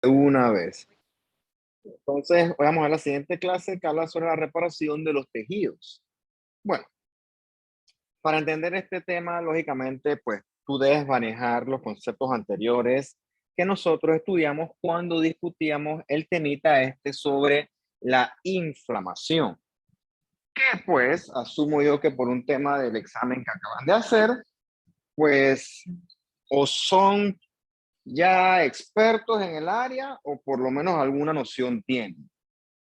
Una vez. Entonces, hoy vamos a ver la siguiente clase que habla sobre la reparación de los tejidos. Bueno, para entender este tema, lógicamente, pues tú debes manejar los conceptos anteriores que nosotros estudiamos cuando discutíamos el temita este sobre la inflamación. Que pues, asumo yo que por un tema del examen que acaban de hacer, pues, o son ya expertos en el área o por lo menos alguna noción tienen.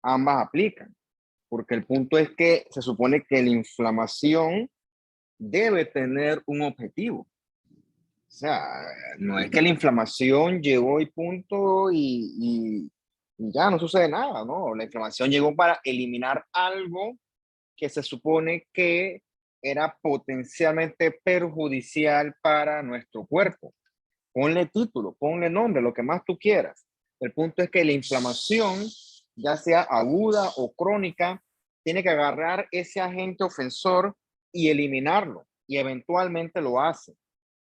Ambas aplican, porque el punto es que se supone que la inflamación debe tener un objetivo. O sea, no es que la inflamación llegó y punto y ya no sucede nada, ¿no? La inflamación llegó para eliminar algo que se supone que era potencialmente perjudicial para nuestro cuerpo. Ponle título, ponle nombre, lo que más tú quieras. El punto es que la inflamación, ya sea aguda o crónica, tiene que agarrar ese agente ofensor y eliminarlo. Y eventualmente lo hace.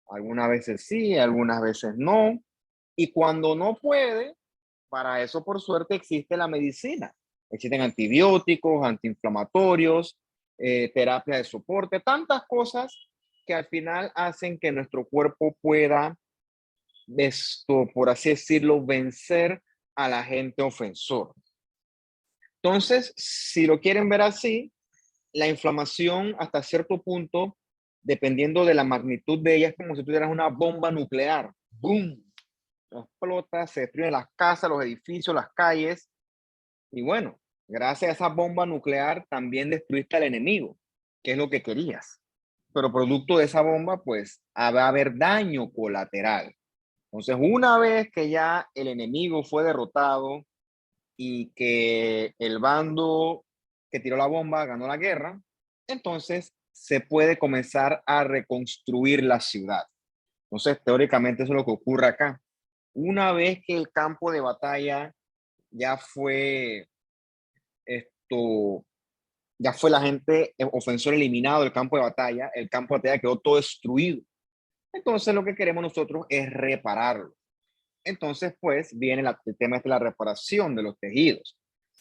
Algunas veces sí, algunas veces no. Y cuando no puede, para eso por suerte existe la medicina. Existen antibióticos, antiinflamatorios, terapia de soporte, tantas cosas que al final hacen que nuestro cuerpo pueda esto, por así decirlo, vencer al agente ofensor. Entonces, si lo quieren ver así, la inflamación hasta cierto punto, dependiendo de la magnitud de ella, es como si tuvieras una bomba nuclear. ¡Boom! Explota, se destruyen las casas, los edificios, las calles. Y bueno, gracias a esa bomba nuclear también destruiste al enemigo, que es lo que querías. Pero producto de esa bomba, pues va a haber daño colateral. Entonces, una vez que ya el enemigo fue derrotado y que el bando que tiró la bomba ganó la guerra, entonces se puede comenzar a reconstruir la ciudad. Entonces, teóricamente eso es lo que ocurre acá. Una vez que el campo de batalla ya fue esto, ya fue la gente ofensor eliminado del campo de batalla, el campo de batalla quedó todo destruido. Entonces, lo que queremos nosotros es repararlo. Entonces, pues, viene el tema de la reparación de los tejidos.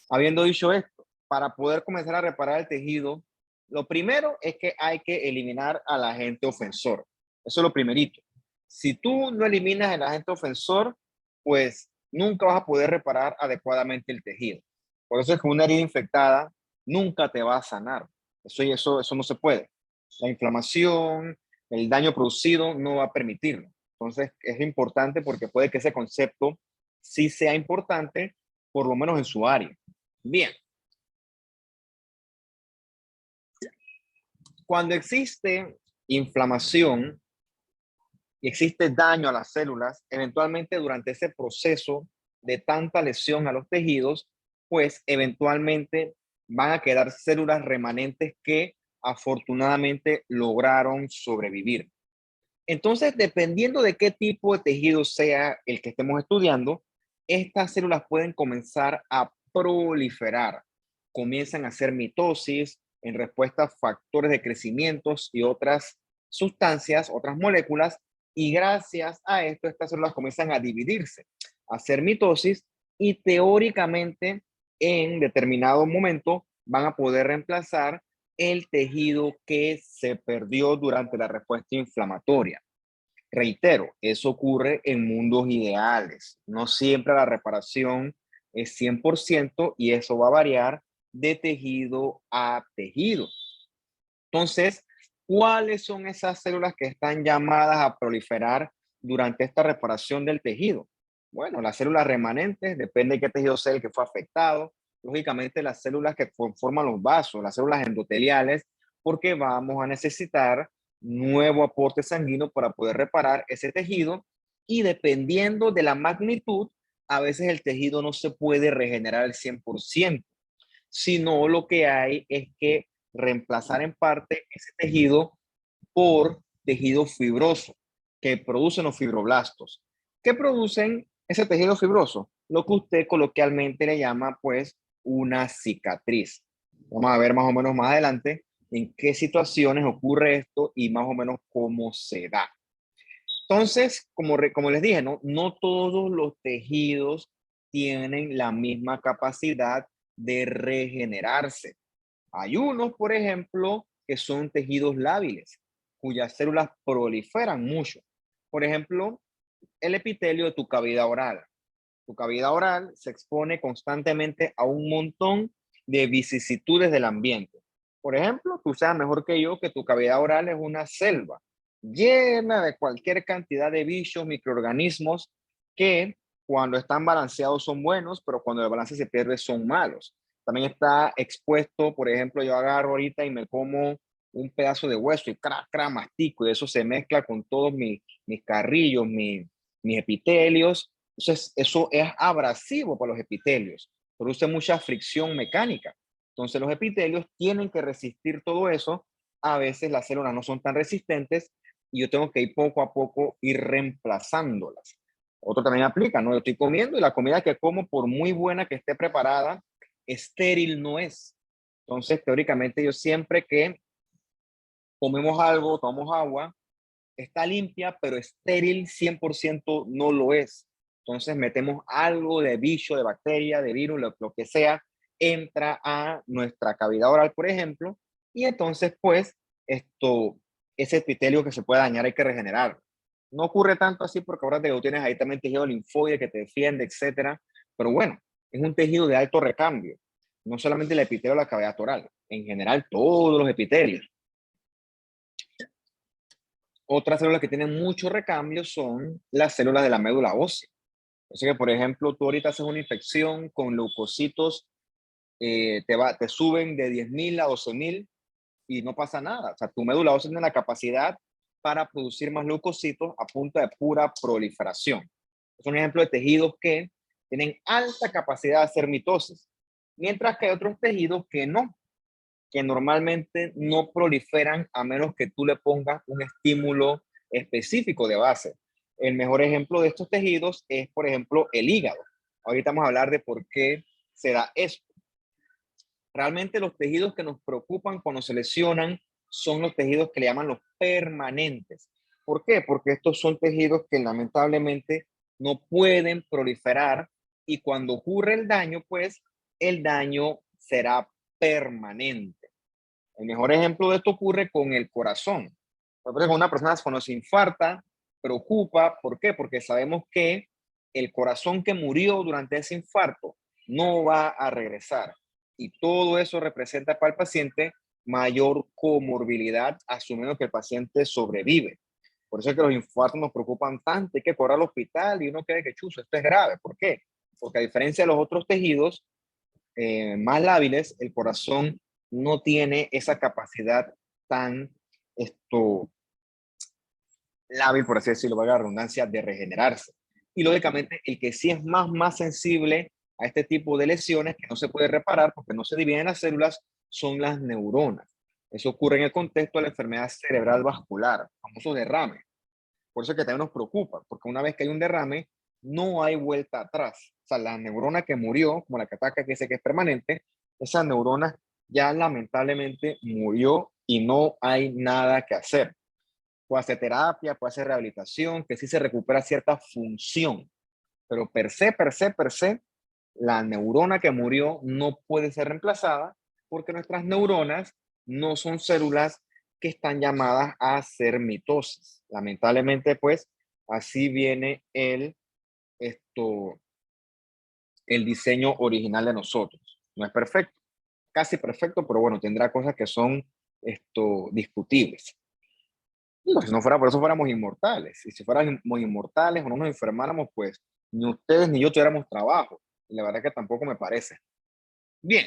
Habiendo dicho esto, para poder comenzar a reparar el tejido, lo primero es que hay que eliminar al agente ofensor. Eso es lo primerito. Si tú no eliminas el agente ofensor, pues nunca vas a poder reparar adecuadamente el tejido. Por eso es que una herida infectada nunca te va a sanar. Eso no se puede. La inflamación, el daño producido no va a permitirlo. Entonces, es importante porque puede que ese concepto sí sea importante, por lo menos en su área. Bien, cuando existe inflamación y existe daño a las células, eventualmente durante ese proceso de tanta lesión a los tejidos, pues eventualmente van a quedar células remanentes que afortunadamente lograron sobrevivir. Entonces, dependiendo de qué tipo de tejido sea el que estemos estudiando, estas células pueden comenzar a proliferar. Comienzan a hacer mitosis en respuesta a factores de crecimiento y otras sustancias, otras moléculas, y gracias a esto estas células comienzan a dividirse, a hacer mitosis y teóricamente en determinado momento van a poder reemplazar el tejido que se perdió durante la respuesta inflamatoria. Reitero, eso ocurre en mundos ideales. No siempre la reparación es 100% y eso va a variar de tejido a tejido. Entonces, ¿cuáles son esas células que están llamadas a proliferar durante esta reparación del tejido? Bueno, las células remanentes, depende de qué tejido sea el que fue afectado. Lógicamente, las células que forman los vasos, las células endoteliales, porque vamos a necesitar nuevo aporte sanguíneo para poder reparar ese tejido y dependiendo de la magnitud, a veces el tejido no se puede regenerar al 100%, sino lo que hay es que reemplazar en parte ese tejido por tejido fibroso que producen los fibroblastos. ¿Qué producen ese tejido fibroso? Lo que usted coloquialmente le llama pues una cicatriz. Vamos a ver más o menos más adelante en qué situaciones ocurre esto y más o menos cómo se da. Entonces, como les dije, no todos los tejidos tienen la misma capacidad de regenerarse. Hay unos, por ejemplo, que son tejidos lábiles, cuyas células proliferan mucho. Por ejemplo, el epitelio de tu cavidad oral. Tu cavidad oral se expone constantemente a un montón de vicisitudes del ambiente. Por ejemplo, tú sabes mejor que yo que tu cavidad oral es una selva llena de cualquier cantidad de bichos, microorganismos que cuando están balanceados son buenos, pero cuando el balance se pierde son malos. También está expuesto, por ejemplo, yo agarro ahorita y me como un pedazo de hueso y mastico y eso se mezcla con todos mis carrillos, mis epitelios. Entonces, eso es abrasivo para los epitelios, produce mucha fricción mecánica. Entonces, los epitelios tienen que resistir todo eso. A veces las células no son tan resistentes y yo tengo que ir poco a poco ir reemplazándolas. Otro también aplica, ¿no? Yo estoy comiendo y la comida que como, por muy buena que esté preparada, estéril no es. Entonces, teóricamente, yo siempre que comemos algo, tomamos agua, está limpia, pero estéril 100% no lo es. Entonces metemos algo de bicho, de bacteria, de virus, lo que sea, entra a nuestra cavidad oral, por ejemplo, y entonces pues ese epitelio que se puede dañar hay que regenerar. No ocurre tanto así porque ahora tú tienes ahí también tejido linfoide que te defiende, etcétera, pero bueno, es un tejido de alto recambio, no solamente el epitelio de la cavidad oral, en general todos los epitelios. Otras células que tienen mucho recambio son las células de la médula ósea. Así que, por ejemplo, tú ahorita haces una infección con leucocitos, te suben de 10.000 a 12.000 y no pasa nada. O sea, tu médula ósea tiene la capacidad para producir más leucocitos a punta de pura proliferación. Es un ejemplo de tejidos que tienen alta capacidad de hacer mitosis, mientras que hay otros tejidos que normalmente no proliferan a menos que tú le pongas un estímulo específico de base. El mejor ejemplo de estos tejidos es, por ejemplo, el hígado. Ahorita vamos a hablar de por qué se da esto. Realmente los tejidos que nos preocupan cuando se lesionan son los tejidos que le llaman los permanentes. ¿Por qué? Porque estos son tejidos que lamentablemente no pueden proliferar y cuando ocurre el daño, pues el daño será permanente. El mejor ejemplo de esto ocurre con el corazón. Por ejemplo, una persona cuando se infarta, preocupa. ¿Por qué? Porque sabemos que el corazón que murió durante ese infarto no va a regresar. Y todo eso representa para el paciente mayor comorbilidad, asumiendo que el paciente sobrevive. Por eso es que los infartos nos preocupan tanto, hay que correr al hospital y uno cree que chuzo, esto es grave. ¿Por qué? Porque a diferencia de los otros tejidos, más lábiles, el corazón no tiene esa capacidad tan lábil, por así decirlo, valga la redundancia, de regenerarse. Y lógicamente, el que sí es más sensible a este tipo de lesiones que no se puede reparar porque no se dividen las células son las neuronas. Eso ocurre en el contexto de la enfermedad cerebral vascular, famoso derrame. Por eso es que también nos preocupa, porque una vez que hay un derrame, no hay vuelta atrás. O sea, la neurona que murió, como la que ataca, que dice que es permanente, esa neurona ya lamentablemente murió y no hay nada que hacer. Puede hacer terapia, puede hacer rehabilitación, que sí se recupera cierta función, pero per se, la neurona que murió no puede ser reemplazada porque nuestras neuronas no son células que están llamadas a hacer mitosis. Lamentablemente, pues, así viene el diseño original de nosotros. No es perfecto, casi perfecto, pero bueno, tendrá cosas que son discutibles. Si no fuera por eso, fuéramos inmortales. Y si fuéramos inmortales o no nos enfermáramos, pues ni ustedes ni yo tuviéramos trabajo. Y la verdad que tampoco me parece. Bien,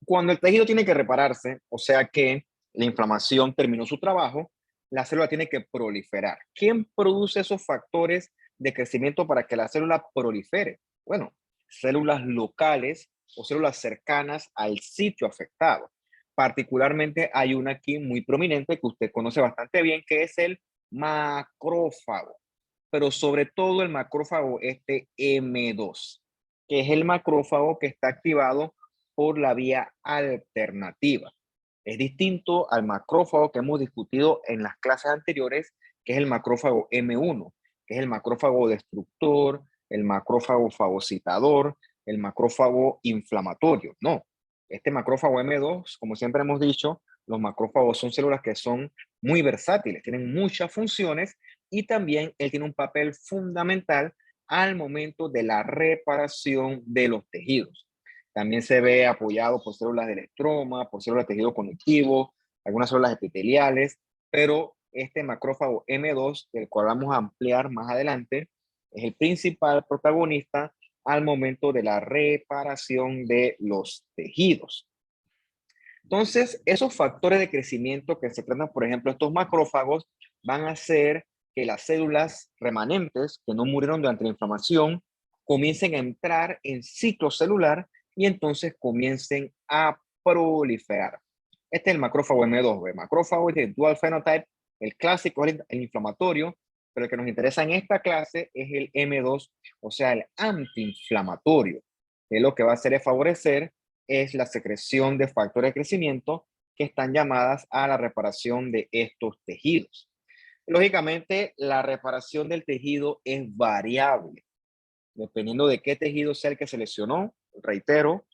cuando el tejido tiene que repararse, o sea que la inflamación terminó su trabajo, la célula tiene que proliferar. ¿Quién produce esos factores de crecimiento para que la célula prolifere? Bueno, células locales o células cercanas al sitio afectado. Particularmente hay una aquí muy prominente que usted conoce bastante bien, que es el macrófago. Pero sobre todo el macrófago M2, que es el macrófago que está activado por la vía alternativa. Es distinto al macrófago que hemos discutido en las clases anteriores, que es el macrófago M1, que es el macrófago destructor, el macrófago fagocitador, el macrófago inflamatorio. No, este macrófago M2, como siempre hemos dicho, los macrófagos son células que son muy versátiles, tienen muchas funciones y también él tiene un papel fundamental al momento de la reparación de los tejidos. También se ve apoyado por células del estroma, por células de tejido conectivo, algunas células epiteliales, pero este macrófago M2, del cual vamos a ampliar más adelante, es el principal protagonista al momento de la reparación de los tejidos. Entonces, esos factores de crecimiento que se tratan, por ejemplo, estos macrófagos, van a hacer que las células remanentes que no murieron durante la inflamación comiencen a entrar en ciclo celular y entonces comiencen a proliferar. Este es el macrófago M2, el macrófago de dual phenotype, el clásico, el inflamatorio, pero el que nos interesa en esta clase es el M2, o sea, el antiinflamatorio, que lo que va a hacer es favorecer es la secreción de factores de crecimiento que están llamadas a la reparación de estos tejidos. Lógicamente, la reparación del tejido es variable, dependiendo de qué tejido sea el que se lesionó. Reitero,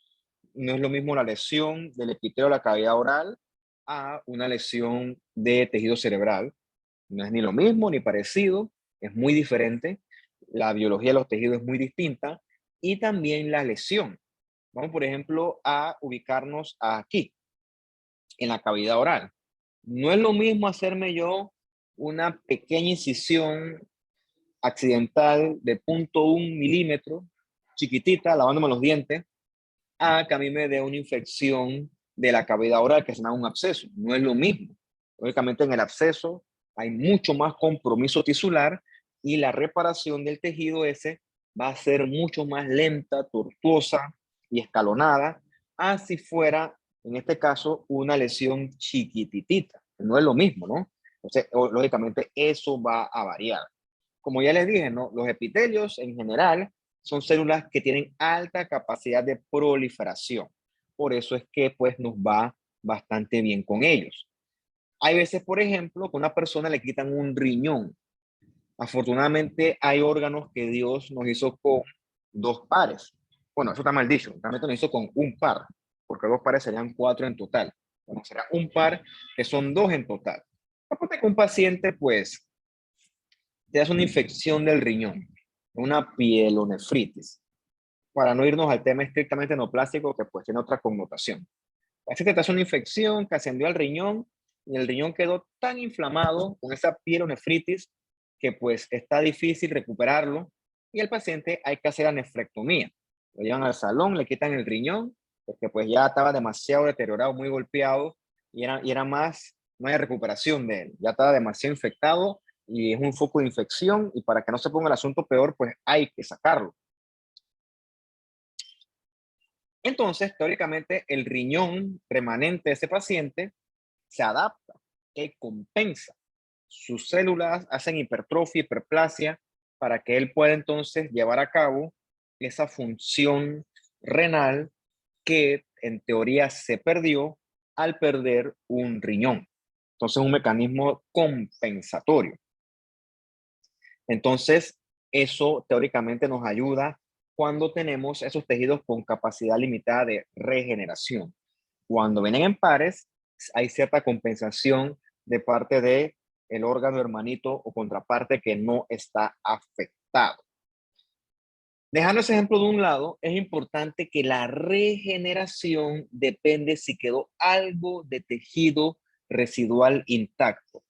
no es lo mismo la lesión del epitelio de la cavidad oral a una lesión de tejido cerebral. No es ni lo mismo ni parecido, es muy diferente. La biología de los tejidos es muy distinta y también la lesión. Vamos, por ejemplo, a ubicarnos aquí, en la cavidad oral. No es lo mismo hacerme yo una pequeña incisión accidental de 0.1 milímetro, chiquitita, lavándome los dientes, a que a mí me dé una infección de la cavidad oral, que se llama un absceso. No es lo mismo. Lógicamente, en el absceso hay mucho más compromiso tisular y la reparación del tejido ese va a ser mucho más lenta, tortuosa y escalonada, así fuera, en este caso, una lesión chiquititita. No es lo mismo, ¿no? Entonces, lógicamente, eso va a variar. Como ya les dije, ¿no? Los epitelios en general son células que tienen alta capacidad de proliferación. Por eso es que pues nos va bastante bien con ellos. Hay veces, por ejemplo, que a una persona le quitan un riñón. Afortunadamente hay órganos que Dios nos hizo con dos pares. Bueno, eso está mal dicho. Realmente nos hizo con un par, porque dos pares serían cuatro en total. Bueno, será un par que son dos en total. Aparte que un paciente pues te hace una infección del riñón, una pielonefritis, para no irnos al tema estrictamente neoplásico que pues tiene otra connotación. Así que te hace una infección que ascendió al riñón y el riñón quedó tan inflamado con esa pielonefritis que pues está difícil recuperarlo y al paciente hay que hacer la nefrectomía. Lo llevan al salón, le quitan el riñón porque pues ya estaba demasiado deteriorado, muy golpeado y era más, no hay recuperación de él, ya estaba demasiado infectado y es un foco de infección y para que no se ponga el asunto peor pues hay que sacarlo. Entonces, teóricamente, el riñón remanente de ese paciente se adapta, que compensa. Sus células hacen hipertrofia, hiperplasia, para que él pueda entonces llevar a cabo esa función renal que en teoría se perdió al perder un riñón. Entonces, un mecanismo compensatorio. Entonces, eso teóricamente nos ayuda cuando tenemos esos tejidos con capacidad limitada de regeneración. Cuando vienen en pares, hay cierta compensación de parte de el órgano hermanito o contraparte que no está afectado. Dejando ese ejemplo de un lado, es importante que la regeneración depende si quedó algo de tejido residual intacto.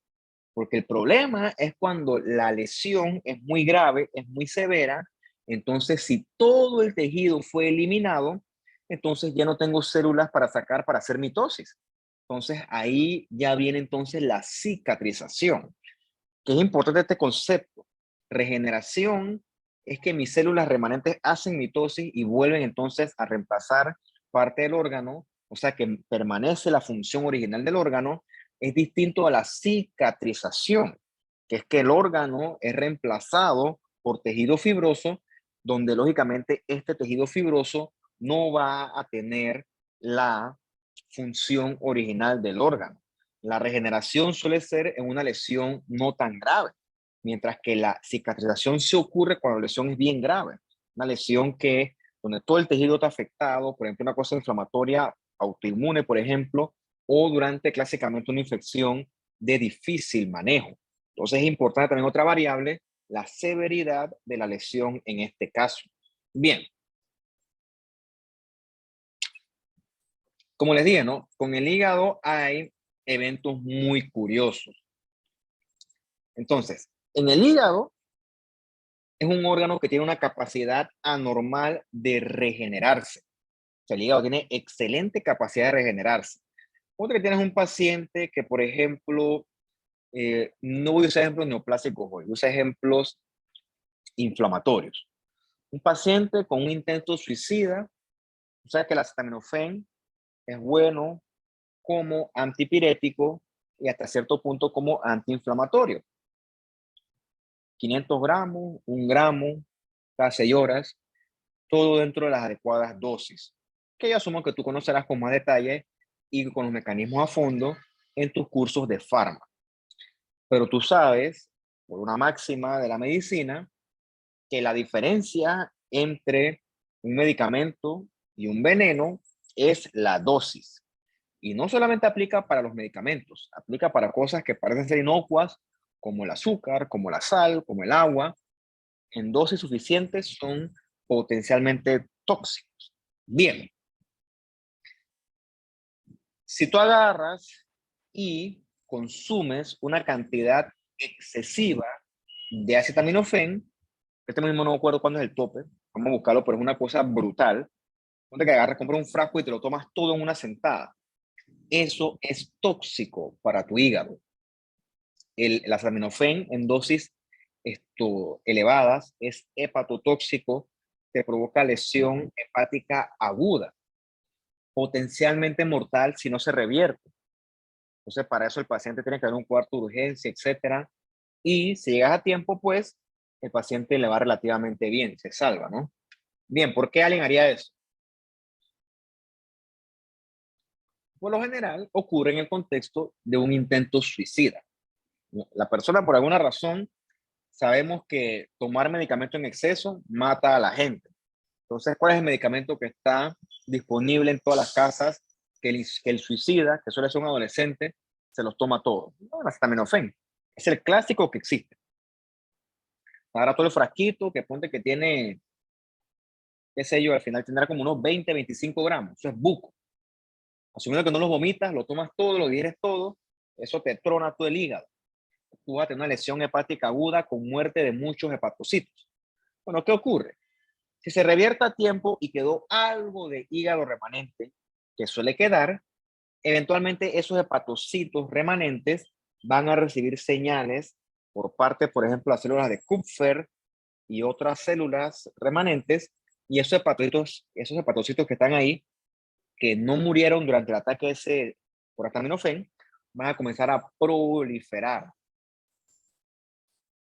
Porque el problema es cuando la lesión es muy grave, es muy severa, entonces si todo el tejido fue eliminado, entonces ya no tengo células para sacar para hacer mitosis. Entonces ahí ya viene entonces la cicatrización, que es importante este concepto. Regeneración es que mis células remanentes hacen mitosis y vuelven entonces a reemplazar parte del órgano, o sea que permanece la función original del órgano, es distinto a la cicatrización, que es que el órgano es reemplazado por tejido fibroso, donde lógicamente este tejido fibroso no va a tener la función original del órgano. La regeneración suele ser en una lesión no tan grave, mientras que la cicatrización se ocurre cuando la lesión es bien grave. Una lesión que, donde todo el tejido está afectado, por ejemplo, una cosa inflamatoria autoinmune, por ejemplo, o durante clásicamente una infección de difícil manejo. Entonces es importante también otra variable, la severidad de la lesión en este caso. Bien, como les dije, ¿no? Con el hígado hay eventos muy curiosos. Entonces, en el hígado es un órgano que tiene una capacidad anormal de regenerarse. O sea, el hígado tiene excelente capacidad de regenerarse. Otra que tienes un paciente que, por ejemplo, no voy a usar ejemplos neoplásicos hoy, voy a usar ejemplos inflamatorios. Un paciente con un intento suicida, o sea que el acetaminofén es bueno como antipirético y hasta cierto punto como antiinflamatorio. 500 gramos, 1 gramo, cada 6 horas, todo dentro de las adecuadas dosis, que yo asumo que tú conocerás con más detalle y con los mecanismos a fondo en tus cursos de farma. Pero tú sabes, por una máxima de la medicina, que la diferencia entre un medicamento y un veneno es la dosis. Y no solamente aplica para los medicamentos, aplica para cosas que parecen ser inocuas, como el azúcar, como la sal, como el agua. En dosis suficientes son potencialmente tóxicos. Bien, si tú agarras y consumes una cantidad excesiva de acetaminofén, este mismo no me acuerdo cuándo es el tope, vamos a buscarlo, pero es una cosa brutal. Ponte que agarras, compras un frasco y te lo tomas todo en una sentada. Eso es tóxico para tu hígado. El acetaminofén en dosis elevadas es hepatotóxico, te provoca lesión hepática aguda, potencialmente mortal si no se revierte. Entonces, para eso el paciente tiene que dar un cuarto de urgencia, etcétera. Y si llegas a tiempo, pues el paciente le va relativamente bien, se salva, ¿no? Bien, ¿por qué alguien haría eso? Por lo general, ocurre en el contexto de un intento suicida. La persona, por alguna razón, sabemos que tomar medicamento en exceso mata a la gente. Entonces, ¿cuál es el medicamento que está disponible en todas las casas que el suicida, que suele ser un adolescente, se los toma todos? No, el acetaminofén. Es el clásico que existe. Ahora todo el frasquito que ponte que tiene, qué sé yo, al final tendrá como unos 20, 25 gramos. Eso es buco. Asumiendo que no los vomitas, lo tomas todo, lo digieres todo, eso te trona todo el hígado. Tú vas a tener una lesión hepática aguda con muerte de muchos hepatocitos. Bueno, ¿qué ocurre? Si se revierte a tiempo y quedó algo de hígado remanente, que suele quedar, eventualmente esos hepatocitos remanentes van a recibir señales por parte, por ejemplo, las células de Kupfer y otras células remanentes, y esos hepatocitos que están ahí, que no murieron durante el ataque ese por acetaminofén, van a comenzar a proliferar.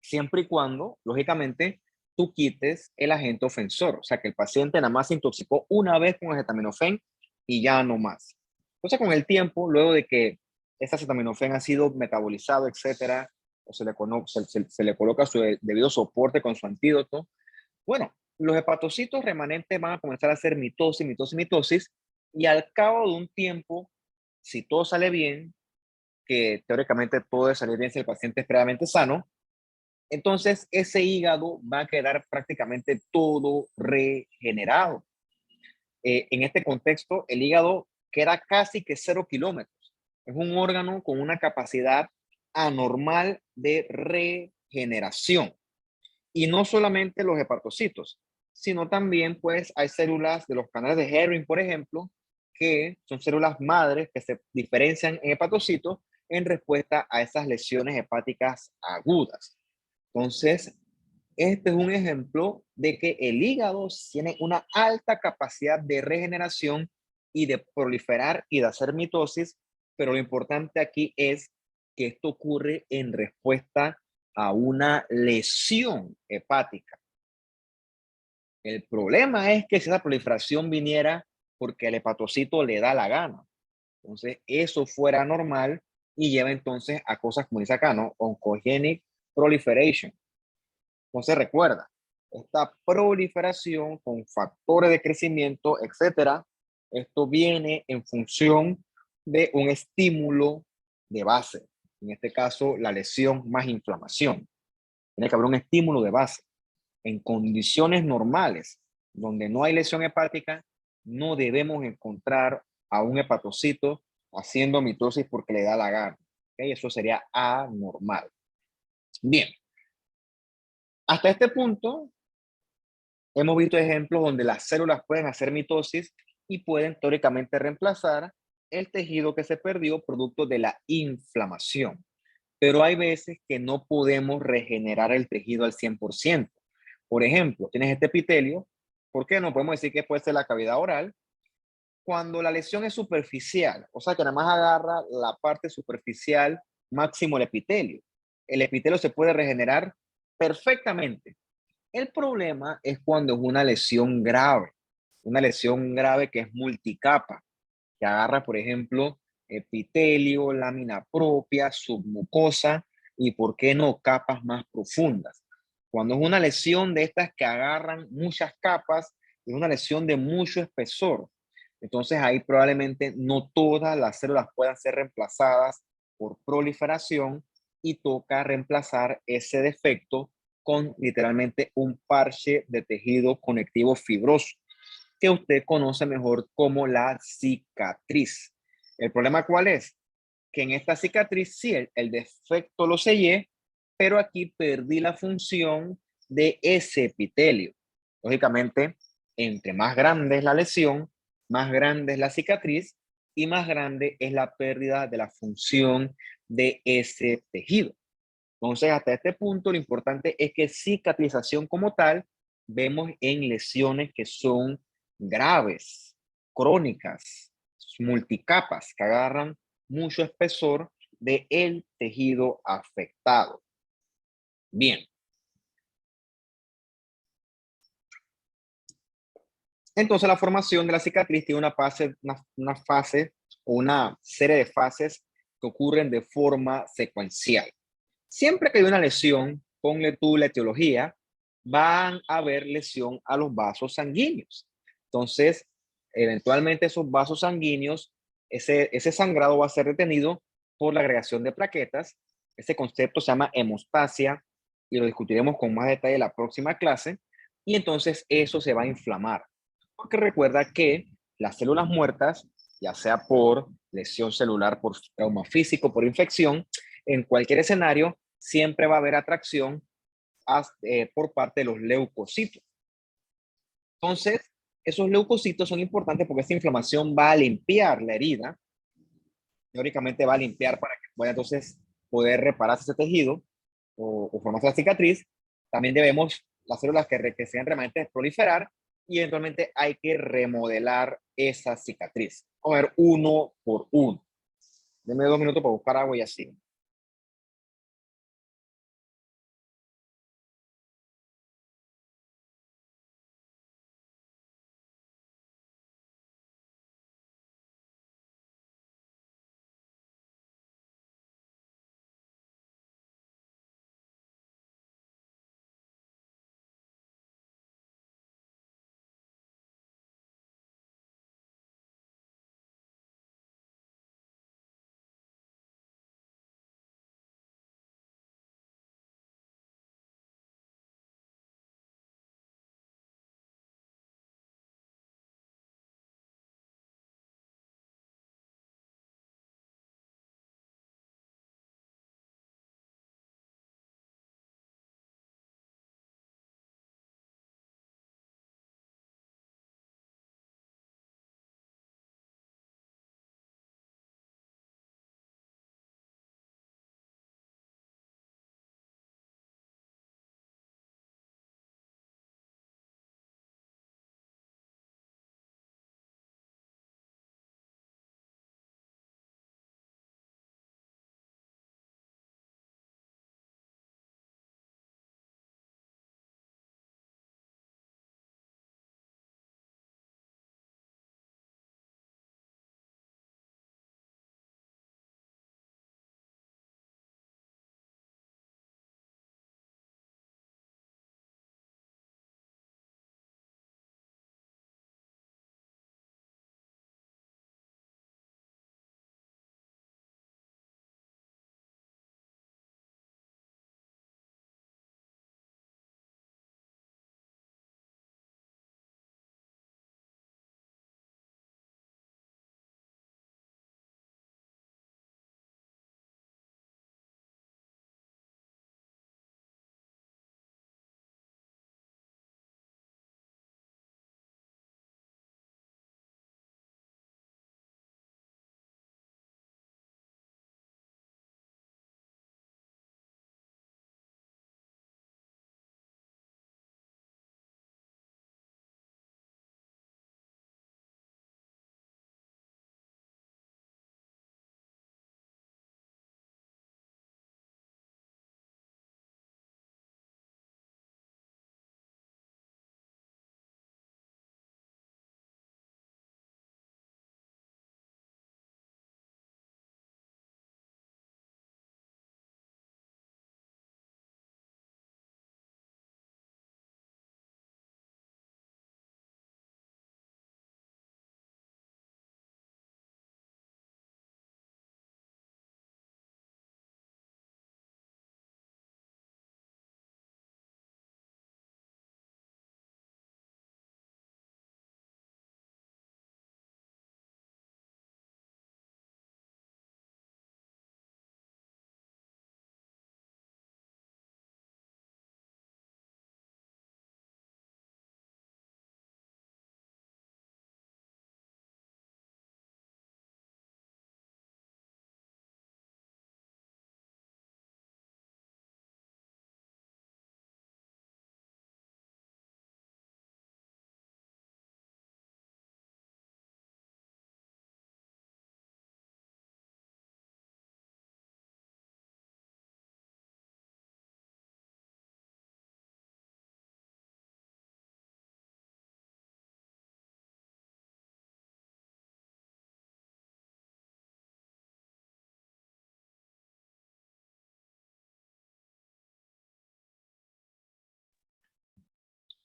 Siempre y cuando, lógicamente, tú quites el agente ofensor. O sea, que el paciente nada más se intoxicó una vez con acetaminofén y ya no más. Entonces, con el tiempo, luego de que ese acetaminofén ha sido metabolizado, etcétera, o se le coloca su debido soporte con su antídoto, bueno, los hepatocitos remanentes van a comenzar a hacer mitosis, mitosis, mitosis, y al cabo de un tiempo, si todo sale bien, que teóricamente todo debe salir bien si el paciente es previamente sano, entonces ese hígado va a quedar prácticamente todo regenerado. En este contexto, el hígado queda casi que 0 kilómetros. Es un órgano con una capacidad anormal de regeneración. Y no solamente los hepatocitos, sino también pues hay células de los canales de Henry, por ejemplo, que son células madres que se diferencian en hepatocitos en respuesta a esas lesiones hepáticas agudas. Entonces, este es un ejemplo de que el hígado tiene una alta capacidad de regeneración y de proliferar y de hacer mitosis, pero lo importante aquí es que esto ocurre en respuesta a una lesión hepática. El problema es que si esa proliferación viniera porque el hepatocito le da la gana, Entonces, eso fuera normal y lleva entonces a cosas como dice acá, ¿no? Oncogenic proliferation. Entonces, recuerda, esta proliferación con factores de crecimiento, etcétera, esto viene en función de un estímulo de base. En este caso, la lesión más inflamación. Tiene que haber un estímulo de base. En condiciones normales, donde no hay lesión hepática, no debemos encontrar a un hepatocito haciendo mitosis porque le da la gana. ¿Okay? Eso sería anormal. Bien, hasta este punto hemos visto ejemplos donde las células pueden hacer mitosis y pueden teóricamente reemplazar el tejido que se perdió producto de la inflamación. Pero hay veces que no podemos regenerar el tejido al 100%. Por ejemplo, tienes este epitelio, ¿por qué no podemos decir que puede ser la cavidad oral? Cuando la lesión es superficial, o sea que nada más agarra la parte superficial, máximo el epitelio se puede regenerar perfectamente. El problema es cuando es una lesión grave que es multicapa, que agarra, por ejemplo, epitelio, lámina propia, submucosa y, ¿por qué no?, capas más profundas. Cuando es una lesión de estas que agarran muchas capas, es una lesión de mucho espesor. Entonces ahí probablemente no todas las células puedan ser reemplazadas por proliferación y toca reemplazar ese defecto con literalmente un parche de tejido conectivo fibroso que usted conoce mejor como la cicatriz. ¿El problema cuál es? Que en esta cicatriz sí, el defecto lo sellé, pero aquí perdí la función de ese epitelio. Lógicamente, entre más grande es la lesión, más grande es la cicatriz y más grande es la pérdida de la función de ese tejido. Entonces, hasta este punto, lo importante es que cicatrización como tal, vemos en lesiones que son graves, crónicas, multicapas, que agarran mucho espesor del tejido afectado. Bien, entonces la formación de la cicatriz tiene una fase o una serie de fases que ocurren de forma secuencial. Siempre que hay una lesión, ponle tú la etiología, van a haber lesión a los vasos sanguíneos. Entonces, eventualmente esos vasos sanguíneos, ese sangrado va a ser retenido por la agregación de plaquetas. Ese concepto se llama hemostasia y lo discutiremos con más detalle en la próxima clase. Y entonces eso se va a inflamar. Porque recuerda que las células muertas, ya sea por lesión celular, por trauma físico, por infección, en cualquier escenario, siempre va a haber atracción por parte de los leucocitos. Entonces, esos leucocitos son importantes porque esta inflamación va a limpiar la herida, teóricamente va a limpiar para que pueda entonces poder repararse ese tejido o formarse la cicatriz. También debemos las células que sean remanentes proliferar y eventualmente hay que remodelar esa cicatriz. Vamos a ver uno por uno. Deme 2 minutos para buscar agua y así.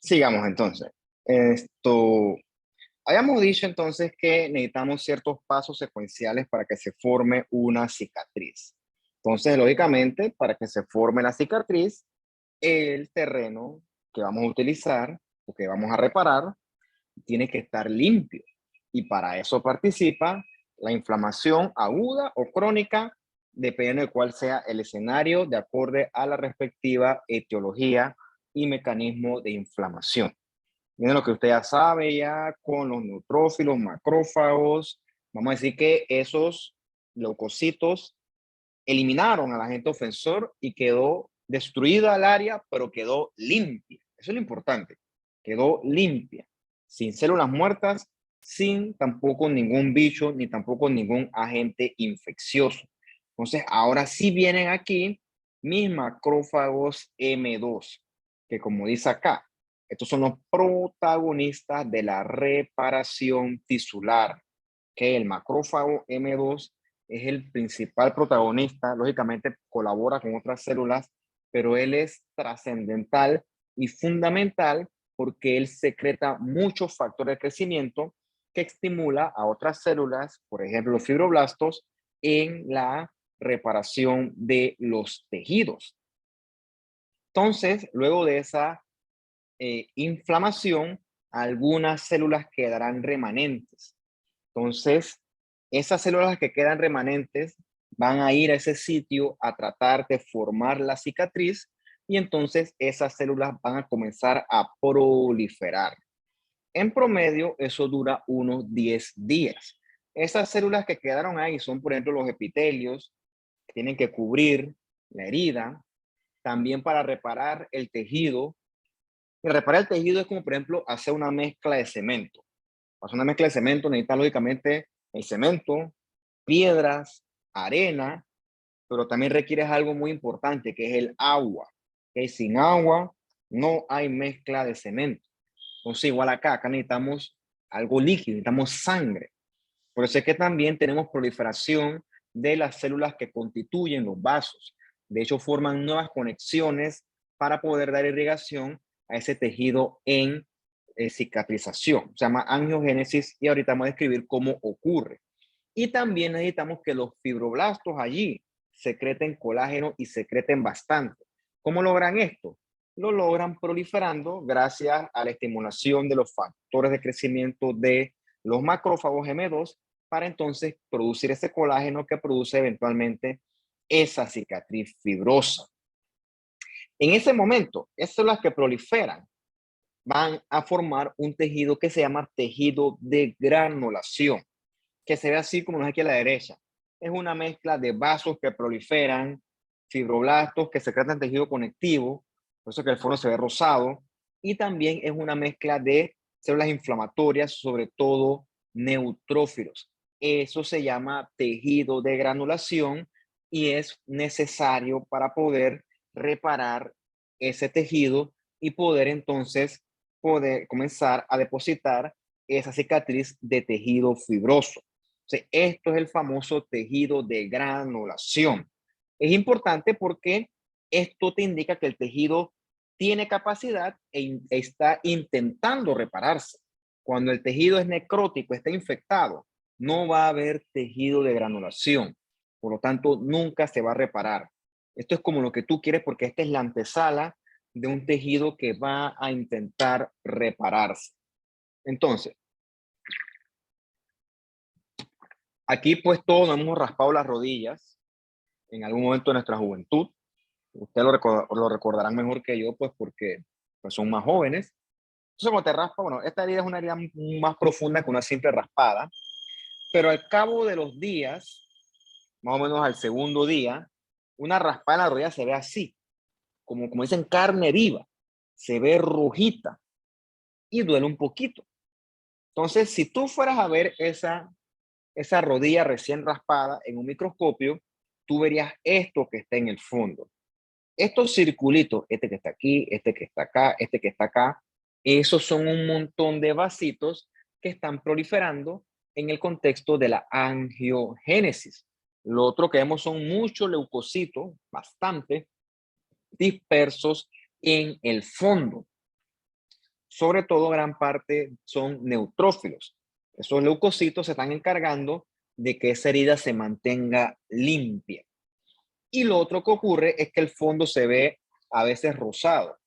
Sigamos entonces. Esto, habíamos dicho entonces que necesitamos ciertos pasos secuenciales para que se forme una cicatriz. Entonces, lógicamente, para que se forme la cicatriz, el terreno que vamos a utilizar o que vamos a reparar tiene que estar limpio. Y para eso participa la inflamación aguda o crónica, dependiendo de cuál sea el escenario, de acuerdo a la respectiva etiología y mecanismo de inflamación. Miren lo que usted ya sabe ya con los neutrófilos, macrófagos. Vamos a decir que esos leucocitos eliminaron al agente ofensor y quedó destruida el área, pero quedó limpia. Eso es lo importante. Quedó limpia, sin células muertas, sin tampoco ningún bicho, ni tampoco ningún agente infeccioso. Entonces, ahora sí vienen aquí mis macrófagos M2, que como dice acá, estos son los protagonistas de la reparación tisular, que el macrófago M2 es el principal protagonista, lógicamente colabora con otras células, pero él es trascendental y fundamental porque él secreta muchos factores de crecimiento que estimula a otras células, por ejemplo los fibroblastos, en la reparación de los tejidos. Entonces, luego de esa inflamación, algunas células quedarán remanentes. Entonces, esas células que quedan remanentes van a ir a ese sitio a tratar de formar la cicatriz y entonces esas células van a comenzar a proliferar. En promedio, eso dura unos 10 días. Esas células que quedaron ahí son, por ejemplo, los epitelios, que tienen que cubrir la herida, también para reparar el tejido. Y reparar el tejido es como, por ejemplo, hacer una mezcla de cemento. Para hacer una mezcla de cemento necesita lógicamente el cemento, piedras, arena, pero también requieres algo muy importante que es el agua. ¿Okay? Sin agua no hay mezcla de cemento. Entonces igual acá necesitamos algo líquido, necesitamos sangre. Por eso es que también tenemos proliferación de las células que constituyen los vasos. De hecho, forman nuevas conexiones para poder dar irrigación a ese tejido en cicatrización. Se llama angiogénesis y ahorita vamos a describir cómo ocurre. Y también necesitamos que los fibroblastos allí secreten colágeno y secreten bastante. ¿Cómo logran esto? Lo logran proliferando gracias a la estimulación de los factores de crecimiento de los macrófagos M2 para entonces producir ese colágeno que produce eventualmente esa cicatriz fibrosa. En ese momento, esas células que proliferan van a formar un tejido que se llama tejido de granulación, que se ve así como nos aquí a la derecha. Es una mezcla de vasos que proliferan, fibroblastos que secretan tejido conectivo, por eso que el fondo se ve rosado, y también es una mezcla de células inflamatorias, sobre todo neutrófilos. Eso se llama tejido de granulación y es necesario para poder reparar ese tejido y poder entonces poder comenzar a depositar esa cicatriz de tejido fibroso. Esto es el famoso tejido de granulación. Es importante porque esto te indica que el tejido tiene capacidad e está intentando repararse. Cuando el tejido es necrótico, está infectado, no va a haber tejido de granulación. Por lo tanto, nunca se va a reparar. Esto es como lo que tú quieres porque esta es la antesala de un tejido que va a intentar repararse. Entonces, aquí pues todos nos hemos raspado las rodillas en algún momento de nuestra juventud. Ustedes lo recordarán mejor que yo, pues porque pues, son más jóvenes. Entonces, cuando te raspa, bueno, esta herida es una herida más profunda que una simple raspada, pero al cabo de los días, más o menos al segundo día, una raspada en la rodilla se ve así, como dicen, carne viva, se ve rojita y duele un poquito. Entonces, si tú fueras a ver esa rodilla recién raspada en un microscopio, tú verías esto que está en el fondo. Estos circulitos, este que está aquí, este que está acá, este que está acá, esos son un montón de vasitos que están proliferando en el contexto de la angiogénesis. Lo otro que vemos son muchos leucocitos, bastante dispersos en el fondo. sobre todo gran parte son neutrófilos. Esos leucocitos se están encargando de que esa herida se mantenga limpia. Y lo otro que ocurre es que el fondo se ve a veces rosado.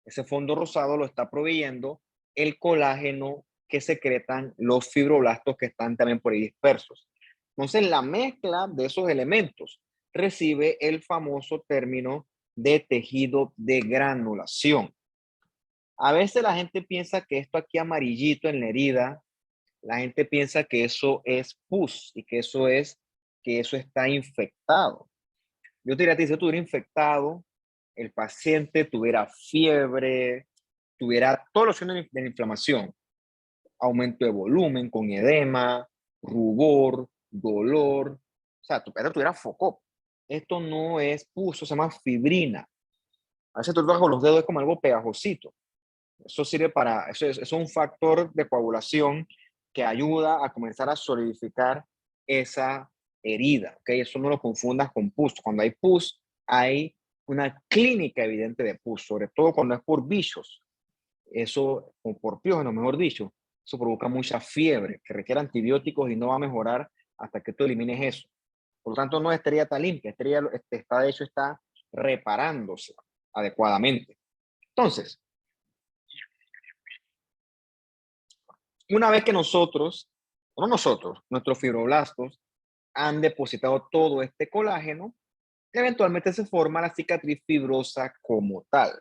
Ese fondo rosado lo está proveyendo el colágeno que secretan los fibroblastos que están también por ahí dispersos. Entonces, la mezcla de esos elementos recibe el famoso término de tejido de granulación. A veces la gente piensa que esto aquí amarillito en la herida, la gente piensa que eso es pus y que eso está infectado. Yo te diría, si estuviera infectado, el paciente tuviera fiebre, tuviera todos los signos de la inflamación, aumento de volumen con edema, rubor, dolor, o sea, tu paciente tuviera foco. Esto no es pus, se llama fibrina. A veces tú bajo los dedos es como algo pegajosito. Eso sirve para, eso es un factor de coagulación que ayuda a comenzar a solidificar esa herida, ¿ok? Eso no lo confundas con pus. Cuando hay pus, hay una clínica evidente de pus, sobre todo cuando es por bichos. Eso, o por piojos, mejor dicho, eso provoca mucha fiebre, que requiere antibióticos y no va a mejorar hasta que tú elimines eso. Por lo tanto, no estaría tan limpia, está, de hecho, está reparándose adecuadamente. Entonces, una vez que nuestros fibroblastos han depositado todo este colágeno, eventualmente se forma la cicatriz fibrosa como tal.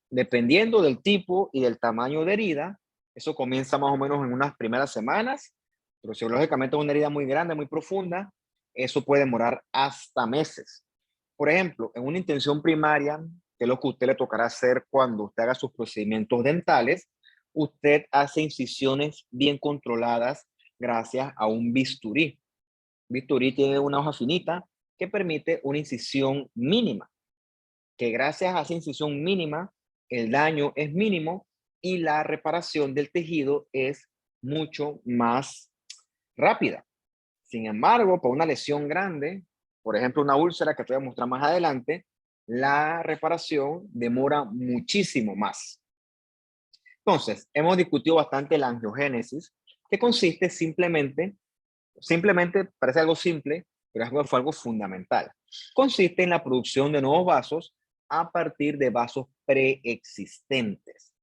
Dependiendo del tipo y del tamaño de herida, eso comienza más o menos en unas primeras semanas, pero si lógicamente es una herida muy grande, muy profunda, eso puede demorar hasta meses. Por ejemplo, en una intención primaria, que es lo que a usted le tocará hacer cuando usted haga sus procedimientos dentales, usted hace incisiones bien controladas gracias a un bisturí. Bisturí tiene una hoja finita que permite una incisión mínima, que gracias a esa incisión mínima, el daño es mínimo y la reparación del tejido es mucho más rápida. Sin embargo, para una lesión grande, por ejemplo, una úlcera que te voy a mostrar más adelante, la reparación demora muchísimo más. Entonces, hemos discutido bastante la angiogénesis, que consiste simplemente parece algo simple, pero fue algo fundamental. Consiste en la producción de nuevos vasos a partir de vasos preexistentes.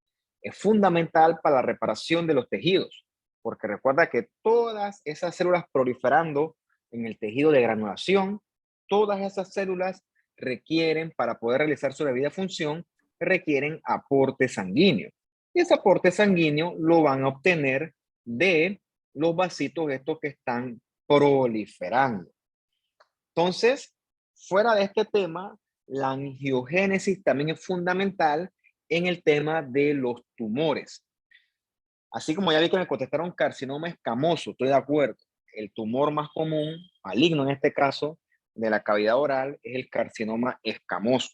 Es fundamental para la reparación de los tejidos, porque recuerda que todas esas células proliferando en el tejido de granulación, todas esas células requieren, para poder realizar su debida función, requieren aporte sanguíneo. Y ese aporte sanguíneo lo van a obtener de los vasitos estos que están proliferando. Entonces, fuera de este tema, la angiogénesis también es fundamental en el tema de los tumores. Así como ya vi que me contestaron carcinoma escamoso, estoy de acuerdo. El tumor más común, maligno en este caso, de la cavidad oral es el carcinoma escamoso.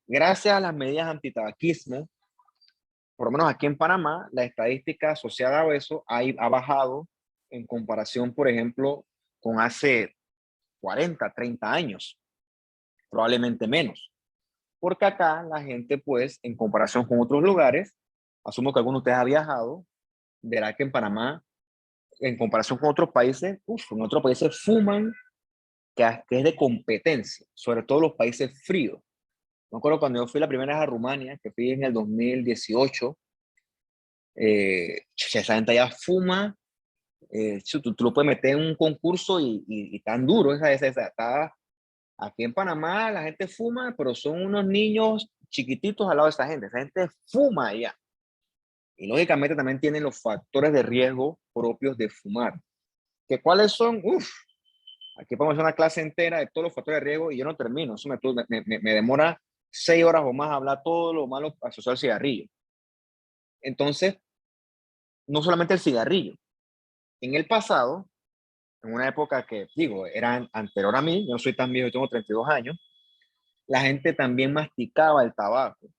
Gracias a las medidas antitabaquismo, por lo menos aquí en Panamá, la estadística asociada a eso ha bajado en comparación, por ejemplo, con hace 40, 30 años, probablemente menos. Porque acá la gente, pues, en comparación con otros lugares, asumo que alguno de ustedes ha viajado, verá que en Panamá, en comparación con otros países, en otros países fuman, que es de competencia, sobre todo los países fríos. Me acuerdo cuando yo fui la primera vez a Rumania, que fui en el 2018, esa gente allá fuma, tú lo puedes meter en un concurso y tan duro, está, aquí en Panamá la gente fuma, pero son unos niños chiquititos al lado de esa gente fuma allá. Y lógicamente también tienen los factores de riesgo propios de fumar. ¿Que cuáles son? Aquí podemos hacer una clase entera de todos los factores de riesgo y yo no termino. Eso me demora 6 horas o más hablar todo lo malo asociado al cigarrillo. Entonces, no solamente el cigarrillo. En el pasado, en una época que, digo, era anterior a mí, yo no soy tan viejo, yo tengo 32 años, la gente también masticaba el tabaco.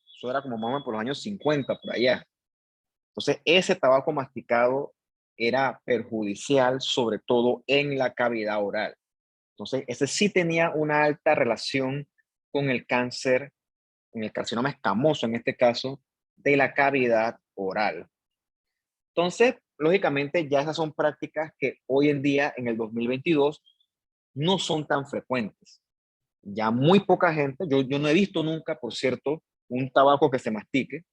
Eso era como más o menos por los años 50, por allá. Entonces, ese tabaco masticado era perjudicial, sobre todo en la cavidad oral. Entonces, ese sí tenía una alta relación con el cáncer, en el carcinoma escamoso en este caso, de la cavidad oral. Entonces, lógicamente, ya esas son prácticas que hoy en día, en el 2022, no son tan frecuentes. Ya muy poca gente, yo no he visto nunca, por cierto, un tabaco que se mastique.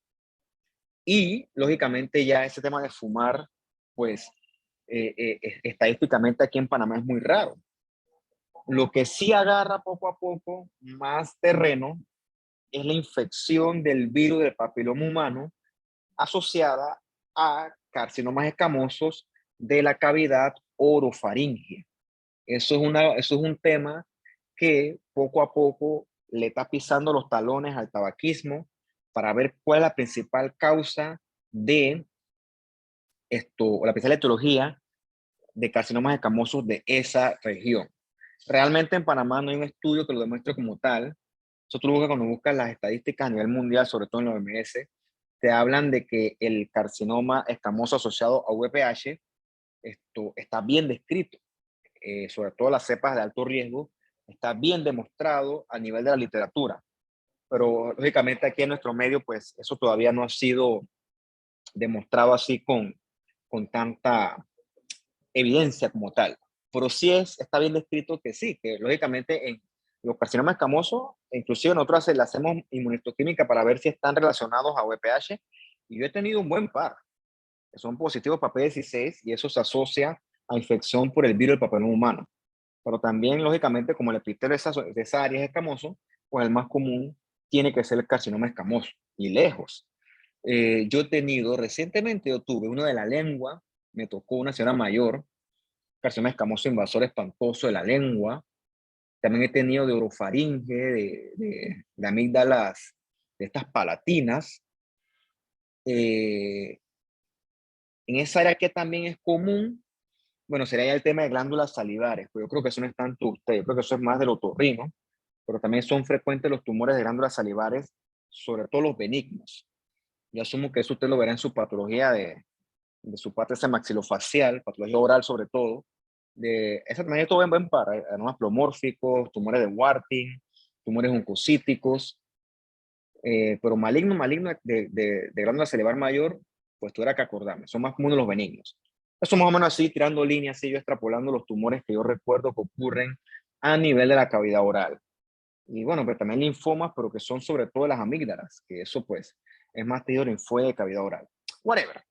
Y, lógicamente, ya ese tema de fumar, pues, estadísticamente aquí en Panamá es muy raro. Lo que sí agarra poco a poco más terreno es la infección del virus del papiloma humano asociada a carcinomas escamosos de la cavidad orofaringea. Eso es un tema que poco a poco le está pisando los talones al tabaquismo para ver cuál es la principal causa de esto, o la principal etiología de carcinomas escamosos de esa región. Realmente en Panamá no hay un estudio que lo demuestre como tal. Eso tú lo buscas cuando buscas las estadísticas a nivel mundial, sobre todo en la OMS, te hablan de que el carcinoma escamoso asociado a VPH está bien descrito, sobre todo las cepas de alto riesgo, está bien demostrado a nivel de la literatura. Pero lógicamente aquí en nuestro medio, pues eso todavía no ha sido demostrado así con tanta evidencia como tal. Pero sí está bien descrito que sí, que lógicamente en los carcinomas escamosos, inclusive nosotros le hacemos inmunistoquímica para ver si están relacionados a VPH, y yo he tenido un buen par, que son positivos para P16, y eso se asocia a infección por el virus del papiloma humano. Pero también, lógicamente, como el epitelio de esa área es escamoso, pues el más común tiene que ser el carcinoma escamoso, y lejos. Yo he tenido, recientemente yo tuve uno de la lengua, me tocó una señora mayor, carcinoma escamoso invasor espantoso de la lengua. También he tenido de orofaringe, de amígdalas, de estas palatinas. En esa área que también es común, bueno, sería el tema de glándulas salivares, pero yo creo que eso no es tanto usted, yo creo que eso es más del otorrino, pero también son frecuentes los tumores de glándulas salivares, sobre todo los benignos. Yo asumo que eso usted lo verá en su patología de su parte maxilofacial, patología oral sobre todo, de esa también esto ven para adenomas plomórficos, tumores de Warthin, tumores oncocíticos, pero maligno de glándula salivar mayor, pues tuviera que acordarme, son más comunes los benignos. Eso más o menos así, tirando líneas, así yo extrapolando los tumores que yo recuerdo que ocurren a nivel de la cavidad oral. Y bueno, pero también linfomas, pero que son sobre todo las amígdalas, que eso pues es más tejido linfóide de cavidad oral. Whatever.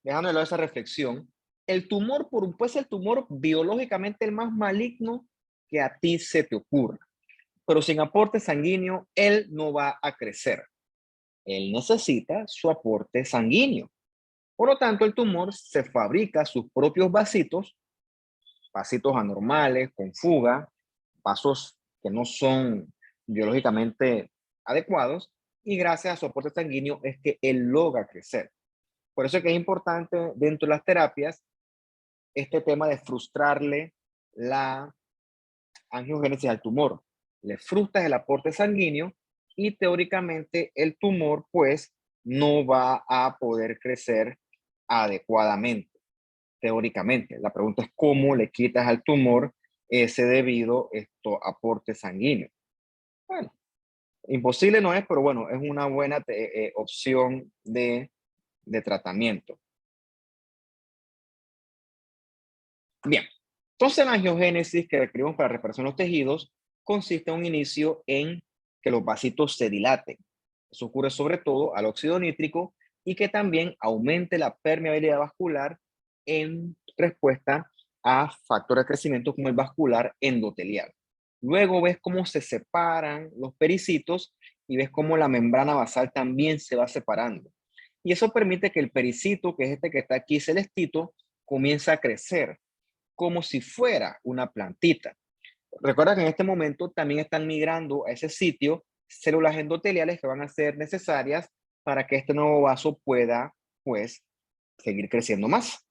Dejando de lado esa reflexión, el tumor puede ser el tumor biológicamente el más maligno que a ti se te ocurra, pero sin aporte sanguíneo, él no va a crecer. Él necesita su aporte sanguíneo. Por lo tanto, el tumor se fabrica sus propios vasitos anormales, con fuga, vasos que no son biológicamente adecuados, y gracias a su aporte sanguíneo es que él logra crecer. Por eso es que es importante dentro de las terapias este tema de frustrarle la angiogénesis al tumor. Le frustras el aporte sanguíneo y teóricamente el tumor pues no va a poder crecer adecuadamente. Teóricamente, la pregunta es cómo le quitas al tumor ese debido aporte sanguíneo. Bueno, imposible no es, pero bueno, es una buena opción de tratamiento. Bien, entonces la angiogénesis que requerimos para reparación de los tejidos consiste en un inicio en que los vasitos se dilaten. Eso ocurre sobre todo al óxido nítrico y que también aumente la permeabilidad vascular en respuesta a factores de crecimiento como el vascular endotelial. Luego ves cómo se separan los pericitos y ves cómo la membrana basal también se va separando. Y eso permite que el pericito, que es este que está aquí celestito, comience a crecer como si fuera una plantita. Recuerda que en este momento también están migrando a ese sitio células endoteliales que van a ser necesarias para que este nuevo vaso pueda, pues, seguir creciendo más.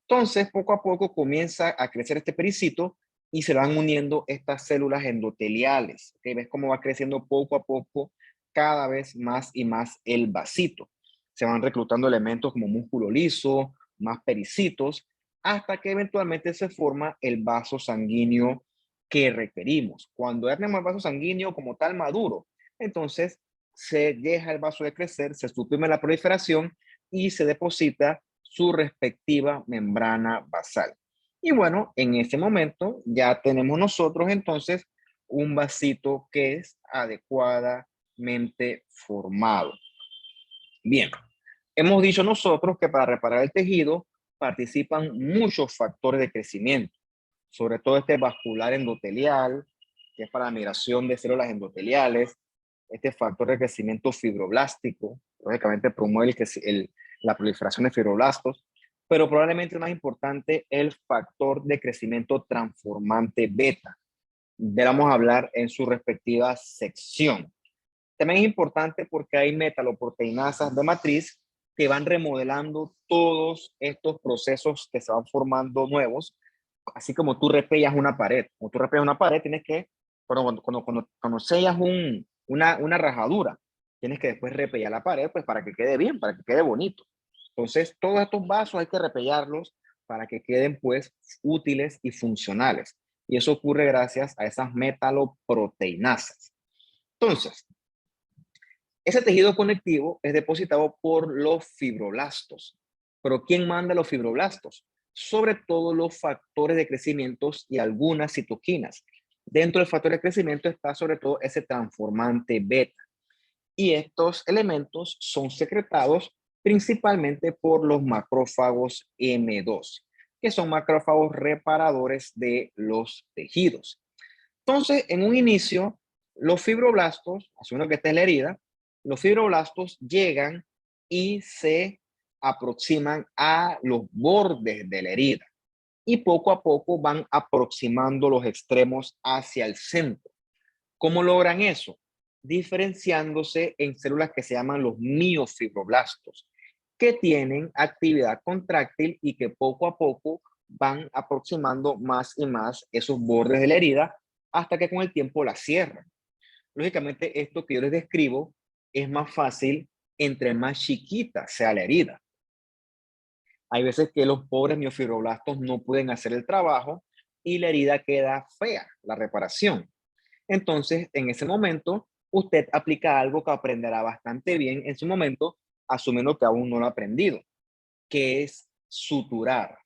Entonces, poco a poco comienza a crecer este pericito y se van uniendo estas células endoteliales. ¿Okay? ¿Ves cómo va creciendo poco a poco cada vez más y más el vasito? Se van reclutando elementos como músculo liso, más pericitos, hasta que eventualmente se forma el vaso sanguíneo que requerimos. Cuando ya tenemos el vaso sanguíneo como tal maduro, entonces se deja el vaso de crecer, se suprime la proliferación y se deposita su respectiva membrana basal. Y bueno, en ese momento ya tenemos nosotros entonces un vasito que es adecuadamente formado. Bien, hemos dicho nosotros que para reparar el tejido participan muchos factores de crecimiento, sobre todo este vascular endotelial, que es para la migración de células endoteliales, este factor de crecimiento fibroblástico, lógicamente promueve la proliferación de fibroblastos, pero probablemente el más importante, el factor de crecimiento transformante beta. Ya vamos a hablar en su respectiva sección. También es importante porque hay metaloproteinasas de matriz que van remodelando todos estos procesos que se van formando nuevos, así como tú repellas una pared. Cuando tú repellas una pared, tienes que, cuando sellas una rajadura, tienes que después repellar la pared, pues para que quede bien, para que quede bonito. Entonces, todos estos vasos hay que repellarlos para que queden pues útiles y funcionales. Y eso ocurre gracias a esas metaloproteinasas. Entonces, ese tejido conectivo es depositado por los fibroblastos. Pero ¿quién manda los fibroblastos? Sobre todo los factores de crecimiento y algunas citoquinas. Dentro del factor de crecimiento está sobre todo ese transformante beta. Y estos elementos son secretados principalmente por los macrófagos M2, que son macrófagos reparadores de los tejidos. Entonces, en un inicio, los fibroblastos, asumiendo que esta es la herida, los fibroblastos llegan y se aproximan a los bordes de la herida y poco a poco van aproximando los extremos hacia el centro. ¿Cómo logran eso? Diferenciándose en células que se llaman los miofibroblastos, que tienen actividad contráctil y que poco a poco van aproximando más y más esos bordes de la herida hasta que con el tiempo la cierran. Lógicamente, esto que yo les describo es más fácil entre más chiquita sea la herida. Hay veces que los pobres miofibroblastos no pueden hacer el trabajo y la herida queda fea, la reparación. Entonces, en ese momento, usted aplica algo que aprenderá bastante bien en su momento, asumiendo que aún no lo ha aprendido, que es suturar.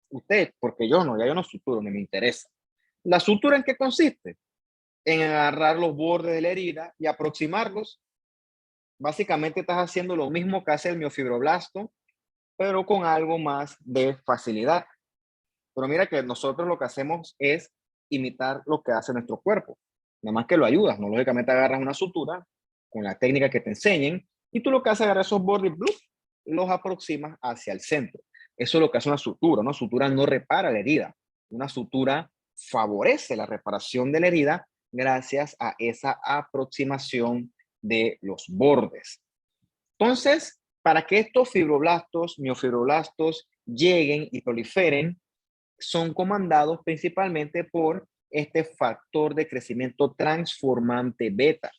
Usted, porque yo no, ya yo no suturo, ni me interesa. ¿La sutura en qué consiste? En agarrar los bordes de la herida y aproximarlos. Básicamente estás haciendo lo mismo que hace el miofibroblasto, pero con algo más de facilidad. Pero mira que nosotros lo que hacemos es imitar lo que hace nuestro cuerpo. Nada más que lo ayudas, ¿no? Lógicamente agarras una sutura con la técnica que te enseñen y tú lo que haces es agarrar esos bordes y los aproximas hacia el centro. Eso es lo que hace una sutura. Una sutura no repara la herida. Una sutura favorece la reparación de la herida gracias a esa aproximación de los bordes. Entonces, para que estos fibroblastos, miofibroblastos, lleguen y proliferen, son comandados principalmente por este factor de crecimiento transformante beta,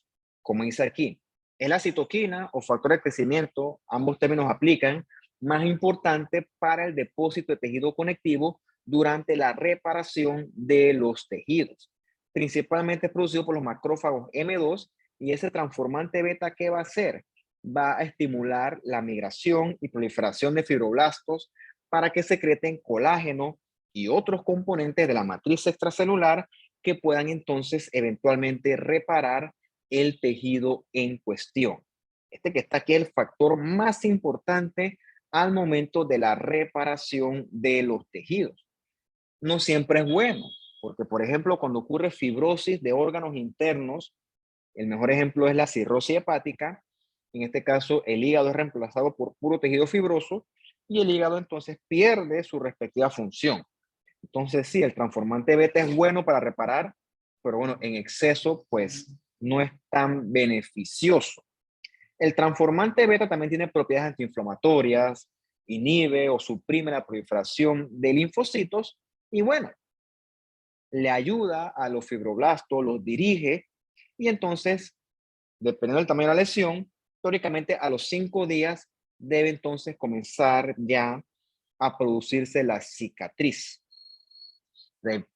como dice aquí. Es la citoquina o factor de crecimiento, ambos términos aplican, más importante para el depósito de tejido conectivo durante la reparación de los tejidos. Principalmente producido por los macrófagos M2 y ese transformante beta, ¿qué va a hacer? Va a estimular la migración y proliferación de fibroblastos para que secreten colágeno y otros componentes de la matriz extracelular que puedan entonces eventualmente reparar el tejido en cuestión. Este que está aquí es el factor más importante al momento de la reparación de los tejidos. No siempre es bueno, porque por ejemplo, cuando ocurre fibrosis de órganos internos, el mejor ejemplo es la cirrosis hepática. En este caso, el hígado es reemplazado por puro tejido fibroso y el hígado entonces pierde su respectiva función. Entonces, sí, el transformante beta es bueno para reparar, pero bueno, en exceso, pues no es tan beneficioso. El transformante beta también tiene propiedades antiinflamatorias, inhibe o suprime la proliferación de linfocitos y bueno, le ayuda a los fibroblastos, los dirige y entonces, dependiendo del tamaño de la lesión, teóricamente a los 5 días debe entonces comenzar ya a producirse la cicatriz.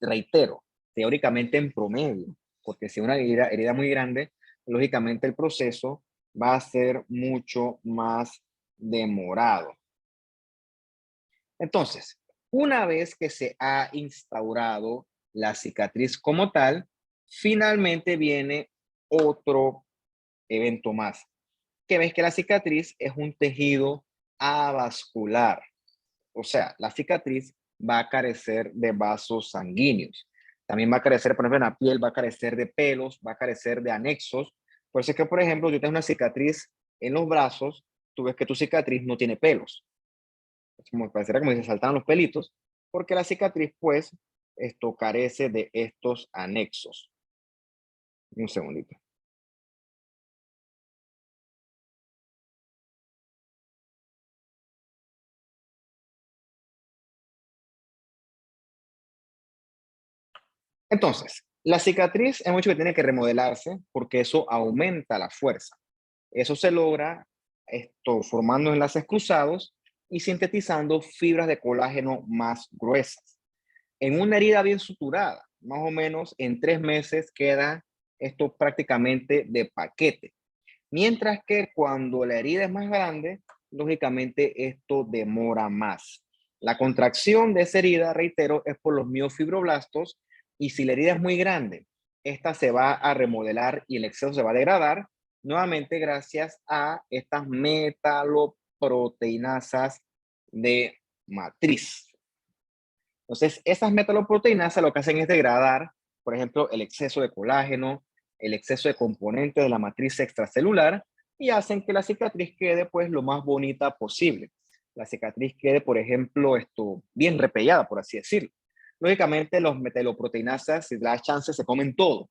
Reitero, teóricamente en promedio, porque si una herida muy grande, lógicamente el proceso va a ser mucho más demorado. Entonces, una vez que se ha instaurado la cicatriz como tal, finalmente viene otro evento más, que ves que la cicatriz es un tejido avascular. O sea, la cicatriz va a carecer de vasos sanguíneos. También va a carecer, por ejemplo, en la piel, va a carecer de pelos, va a carecer de anexos. Por eso es que, por ejemplo, yo tengo una cicatriz en los brazos, tú ves que tu cicatriz no tiene pelos. Es como pareciera como si se saltaran los pelitos, porque la cicatriz, pues, esto carece de estos anexos. Un segundito. Entonces, la cicatriz es mucho que tiene que remodelarse porque eso aumenta la fuerza. Eso se logra esto, formando enlaces cruzados y sintetizando fibras de colágeno más gruesas. En una herida bien suturada, más o menos en 3 meses queda esto prácticamente de paquete. Mientras que cuando la herida es más grande, lógicamente esto demora más. La contracción de esa herida, reitero, es por los miofibroblastos y si la herida es muy grande, esta se va a remodelar y el exceso se va a degradar nuevamente gracias a estas metaloproteinasas de matriz. Entonces, esas metaloproteinasas lo que hacen es degradar, por ejemplo, el exceso de colágeno, el exceso de componentes de la matriz extracelular y hacen que la cicatriz quede pues lo más bonita posible. La cicatriz quede, por ejemplo, esto bien repellada, por así decirlo. Lógicamente, los metaloproteinasas, si das chance, se comen todo.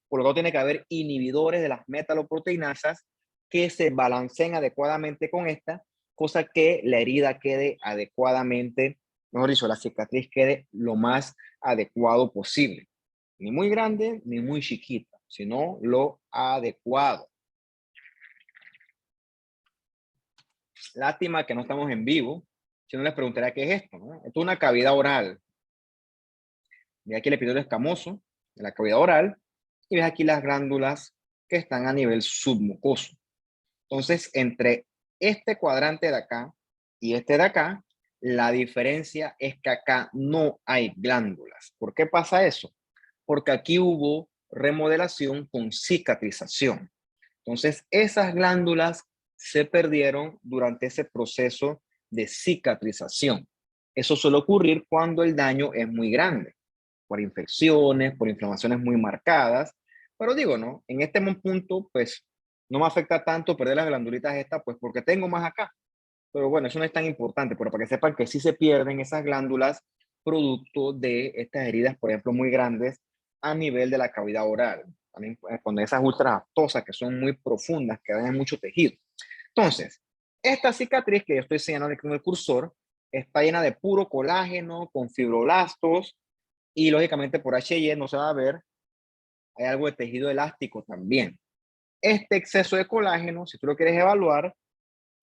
Por lo tanto, tiene que haber inhibidores de las metaloproteinasas que se balanceen adecuadamente con esta, cosa que la herida quede adecuadamente, mejor dicho, la cicatriz quede lo más adecuado posible. Ni muy grande ni muy chiquita, sino lo adecuado. Lástima que no estamos en vivo, si no les preguntaría qué es esto, ¿no? Esto es una cavidad oral. Ve aquí el epitelio escamoso de la cavidad oral y ves aquí las glándulas que están a nivel submucoso. Entonces, entre este cuadrante de acá y este de acá, la diferencia es que acá no hay glándulas. ¿Por qué pasa eso? Porque aquí hubo remodelación con cicatrización. Entonces, esas glándulas se perdieron durante ese proceso de cicatrización. Eso suele ocurrir cuando el daño es muy grande, por infecciones, por inflamaciones muy marcadas. Pero digo, ¿no? En este punto, pues, no me afecta tanto perder las glandulitas estas, pues, porque tengo más acá. Pero bueno, eso no es tan importante, pero para que sepan que sí se pierden esas glándulas producto de estas heridas, por ejemplo, muy grandes a nivel de la cavidad oral. También con esas ultraaftosas que son muy profundas, que dañan mucho tejido. Entonces, esta cicatriz que yo estoy señalando con el cursor está llena de puro colágeno, con fibroblastos, y lógicamente por H&E no se va a ver, hay algo de tejido elástico también. Este exceso de colágeno, si tú lo quieres evaluar,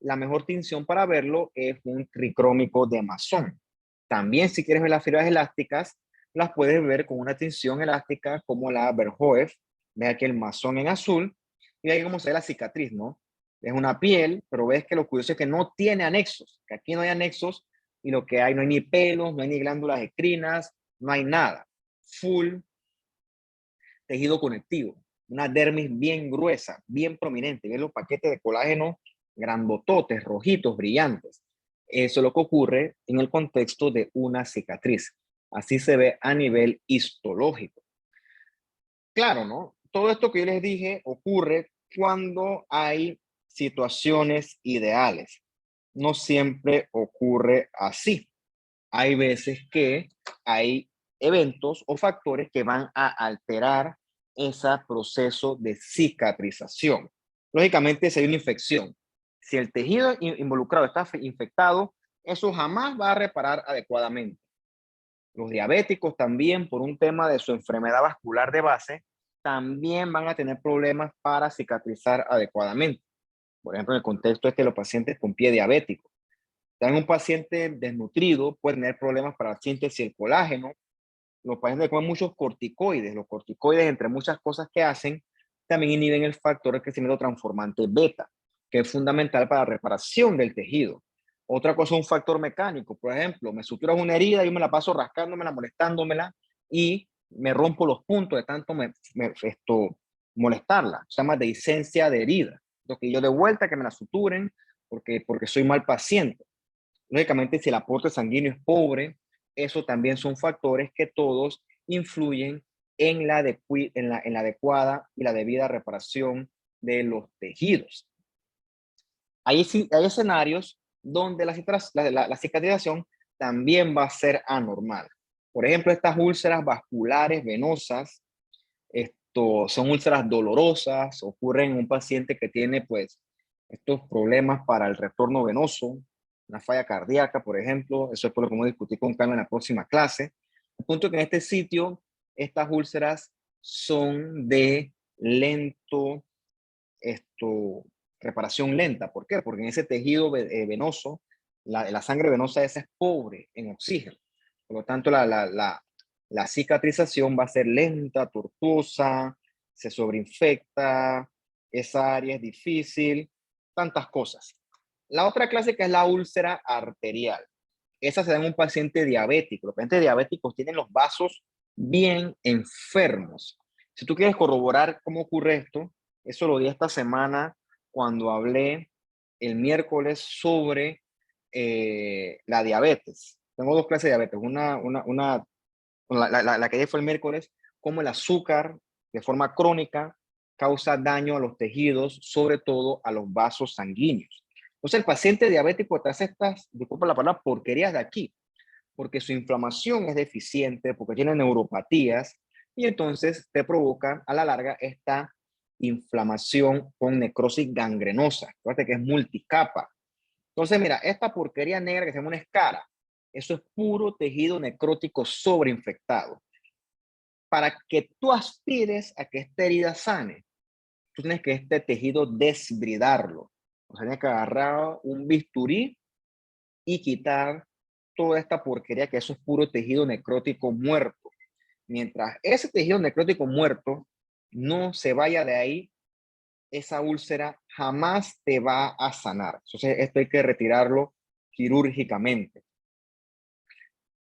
la mejor tinción para verlo es un tricrómico de Masson. También si quieres ver las fibras elásticas, las puedes ver con una tinción elástica como la Verhoev. Ve aquí el Masson en azul y ve cómo se ve la cicatriz, ¿no? Es una piel, pero ves que lo curioso es que no tiene anexos, que aquí no hay anexos y lo que hay no hay ni pelos, no hay ni glándulas ecrinas, no hay nada. Full tejido conectivo, una dermis bien gruesa, bien prominente, ven los paquetes de colágeno grandototes, rojitos, brillantes. Eso es lo que ocurre en el contexto de una cicatriz. Así se ve a nivel histológico. Claro, ¿no? Todo esto que yo les dije ocurre cuando hay situaciones ideales. No siempre ocurre así. Hay veces que hay eventos o factores que van a alterar ese proceso de cicatrización. Lógicamente, si hay una infección, si el tejido involucrado está infectado, eso jamás va a reparar adecuadamente. Los diabéticos también, por un tema de su enfermedad vascular de base, también van a tener problemas para cicatrizar adecuadamente. Por ejemplo, en el contexto de los pacientes con pie diabético. También un paciente desnutrido puede tener problemas para la síntesis del colágeno. Los pacientes que comen muchos corticoides, los corticoides, entre muchas cosas que hacen, también inhiben el factor de crecimiento transformante beta, que es fundamental para la reparación del tejido. Otra cosa, un factor mecánico. Por ejemplo, me suturas una herida, yo me la paso rascándomela, molestándomela y me rompo los puntos de tanto molestarla. Se llama dehiscencia de herida. Entonces, yo de vuelta que me la suturen porque soy mal paciente. Lógicamente, si el aporte sanguíneo es pobre, eso también son factores que todos influyen en la adecuada y la debida reparación de los tejidos. Hay escenarios donde la cicatrización también va a ser anormal. Por ejemplo, estas úlceras vasculares venosas, son úlceras dolorosas, ocurren en un paciente que tiene pues estos problemas para el retorno venoso, una falla cardíaca, por ejemplo. Eso es por lo que vamos a discutir con calma en la próxima clase. El punto es que en este sitio, estas úlceras son de lento, reparación lenta. ¿Por qué? Porque en ese tejido venoso, la sangre venosa esa es pobre en oxígeno. Por lo tanto, la cicatrización va a ser lenta, tortuosa, se sobreinfecta, esa área es difícil, tantas cosas. La otra clase que es la úlcera arterial. Esa se da en un paciente diabético. Los pacientes diabéticos tienen los vasos bien enfermos. Si tú quieres corroborar cómo ocurre esto, eso lo di esta semana cuando hablé el miércoles sobre la diabetes. Tengo dos clases de diabetes. La que fue el miércoles, cómo el azúcar de forma crónica causa daño a los tejidos, sobre todo a los vasos sanguíneos. Entonces el paciente diabético te hace estas, disculpa la palabra, porquerías de aquí, porque su inflamación es deficiente, porque tiene neuropatías, y entonces te provoca a la larga esta inflamación con necrosis gangrenosa. Fíjate que es multicapa. Entonces, mira, esta porquería negra que se llama una escara, eso es puro tejido necrótico sobreinfectado. Para que tú aspires a que esta herida sane, tú tienes que este tejido desbridarlo. O sea, tienes que agarrar un bisturí y quitar toda esta porquería, que eso es puro tejido necrótico muerto. Mientras ese tejido necrótico muerto no se vaya de ahí, esa úlcera jamás te va a sanar. Entonces, esto hay que retirarlo quirúrgicamente.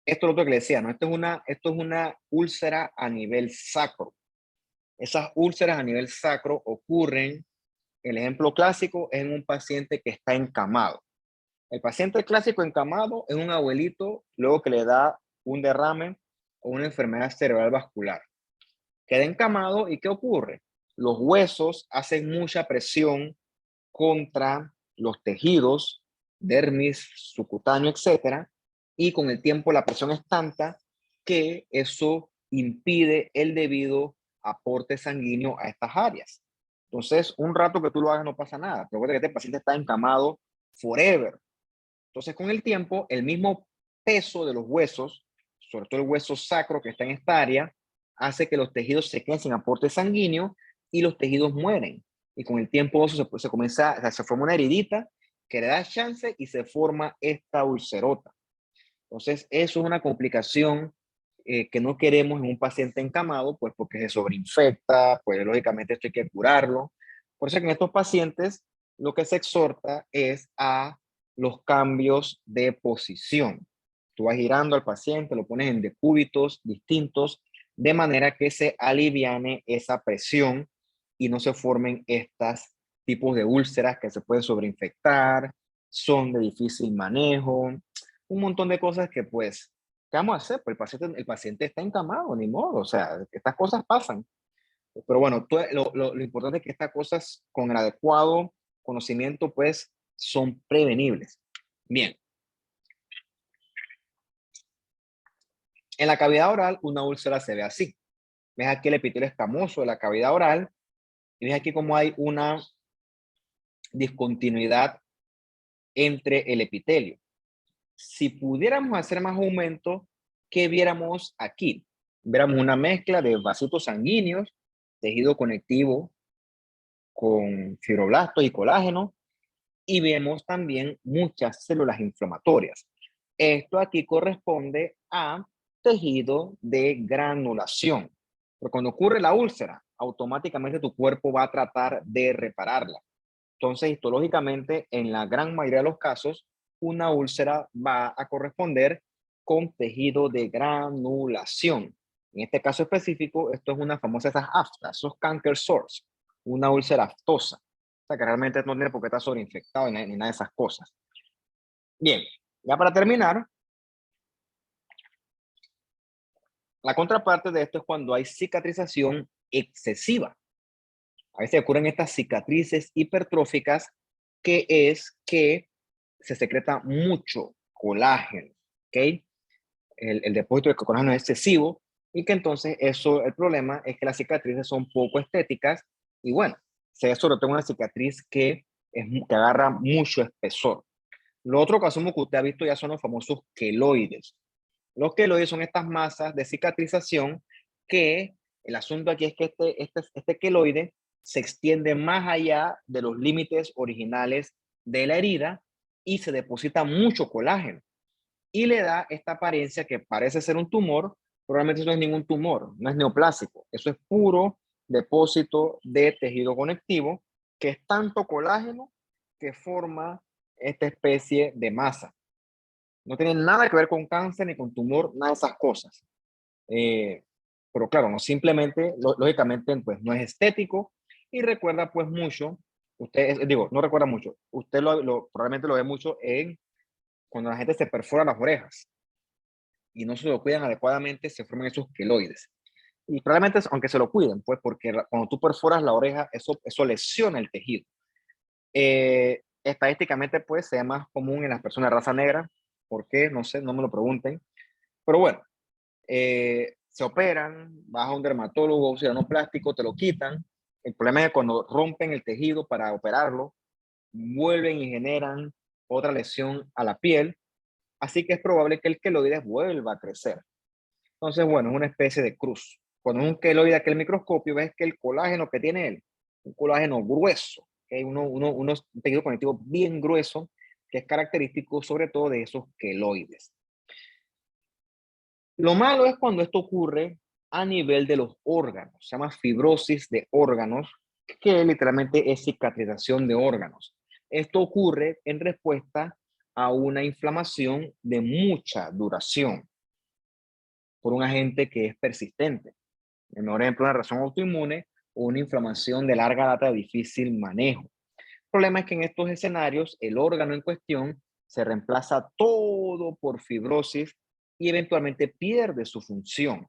Esto es lo que le decía, ¿no? Esto es una úlcera a nivel sacro. Esas úlceras a nivel sacro ocurren, el ejemplo clásico es en un paciente que está encamado. El paciente clásico encamado es un abuelito luego que le da un derrame o una enfermedad cerebral vascular. Queda encamado y ¿qué ocurre? Los huesos hacen mucha presión contra los tejidos, dermis, subcutáneo, etcétera, y con el tiempo la presión es tanta que eso impide el debido aporte sanguíneo a estas áreas. Entonces, un rato que tú lo hagas no pasa nada, pero recuerda que este paciente está encamado forever. Entonces, con el tiempo, el mismo peso de los huesos, sobre todo el hueso sacro que está en esta área, hace que los tejidos se queden sin aporte sanguíneo y los tejidos mueren. Y con el tiempo eso se comienza, o sea, se forma una heridita que le da chance y se forma esta ulcerota. Entonces, eso es una complicación que no queremos en un paciente encamado, pues porque se sobreinfecta, pues lógicamente esto hay que curarlo. Por eso que en estos pacientes lo que se exhorta es a los cambios de posición. Tú vas girando al paciente, lo pones en decúbitos distintos, de manera que se aliviane esa presión y no se formen estos tipos de úlceras que se pueden sobreinfectar, son de difícil manejo, un montón de cosas que pues, ¿qué vamos a hacer? Pues el paciente está encamado, ni modo, o sea, estas cosas pasan. Pero bueno, lo importante es que estas cosas con el adecuado conocimiento pues son prevenibles. Bien. En la cavidad oral, una úlcera se ve así. Ves aquí el epitelio escamoso de la cavidad oral y ves aquí cómo hay una discontinuidad entre el epitelio. Si pudiéramos hacer más aumento, ¿qué viéramos aquí? Viéramos una mezcla de vasitos sanguíneos, tejido conectivo con fibroblastos y colágeno, y vemos también muchas células inflamatorias. Esto aquí corresponde a tejido de granulación. Pero cuando ocurre la úlcera, automáticamente tu cuerpo va a tratar de repararla. Entonces, histológicamente, en la gran mayoría de los casos, una úlcera va a corresponder con tejido de granulación. En este caso específico, esto es una famosa, esas aftas, esos canker sores, una úlcera aftosa. O sea, que realmente no tiene por qué estar sobreinfectado ni nada de esas cosas. Bien, ya para terminar, la contraparte de esto es cuando hay cicatrización excesiva. A veces ocurren estas cicatrices hipertróficas, que es que se secreta mucho colágeno, ¿ok? El depósito de colágeno es excesivo y que entonces eso, el problema es que las cicatrices son poco estéticas y bueno, se ve sobre todo una cicatriz que agarra mucho espesor. Lo otro que asumo que usted ha visto ya son los famosos queloides. Los queloides son estas masas de cicatrización que el asunto aquí es que este queloide se extiende más allá de los límites originales de la herida y se deposita mucho colágeno y le da esta apariencia que parece ser un tumor, probablemente eso no es ningún tumor, no es neoplásico, eso es puro depósito de tejido conectivo, que es tanto colágeno que forma esta especie de masa. No tiene nada que ver con cáncer ni con tumor, nada de esas cosas. Pero claro, no simplemente, lógicamente, pues no es estético y recuerda pues mucho, usted, digo, no recuerda mucho, usted probablemente lo ve mucho en cuando la gente se perfora las orejas y no se lo cuidan adecuadamente, se forman esos queloides. Y probablemente, aunque se lo cuiden, pues porque cuando tú perforas la oreja, eso lesiona el tejido. Estadísticamente, pues, se ve más común en las personas de raza negra. ¿Por qué? No sé, no me lo pregunten. Pero bueno, se operan, vas a un dermatólogo, un cirujano plástico, te lo quitan. El problema es que cuando rompen el tejido para operarlo, vuelven y generan otra lesión a la piel. Así que es probable que el queloide vuelva a crecer. Entonces, bueno, es una especie de cruz. Cuando es un queloide aquí al microscopio, ves que el colágeno que tiene él, un colágeno grueso, que un tejido conectivo bien grueso, que es característico sobre todo de esos queloides. Lo malo es cuando esto ocurre a nivel de los órganos, se llama fibrosis de órganos, que literalmente es cicatrización de órganos. Esto ocurre en respuesta a una inflamación de mucha duración por un agente que es persistente. El mejor ejemplo, una reacción autoinmune o una inflamación de larga data de difícil manejo. El problema es que en estos escenarios el órgano en cuestión se reemplaza todo por fibrosis y eventualmente pierde su función.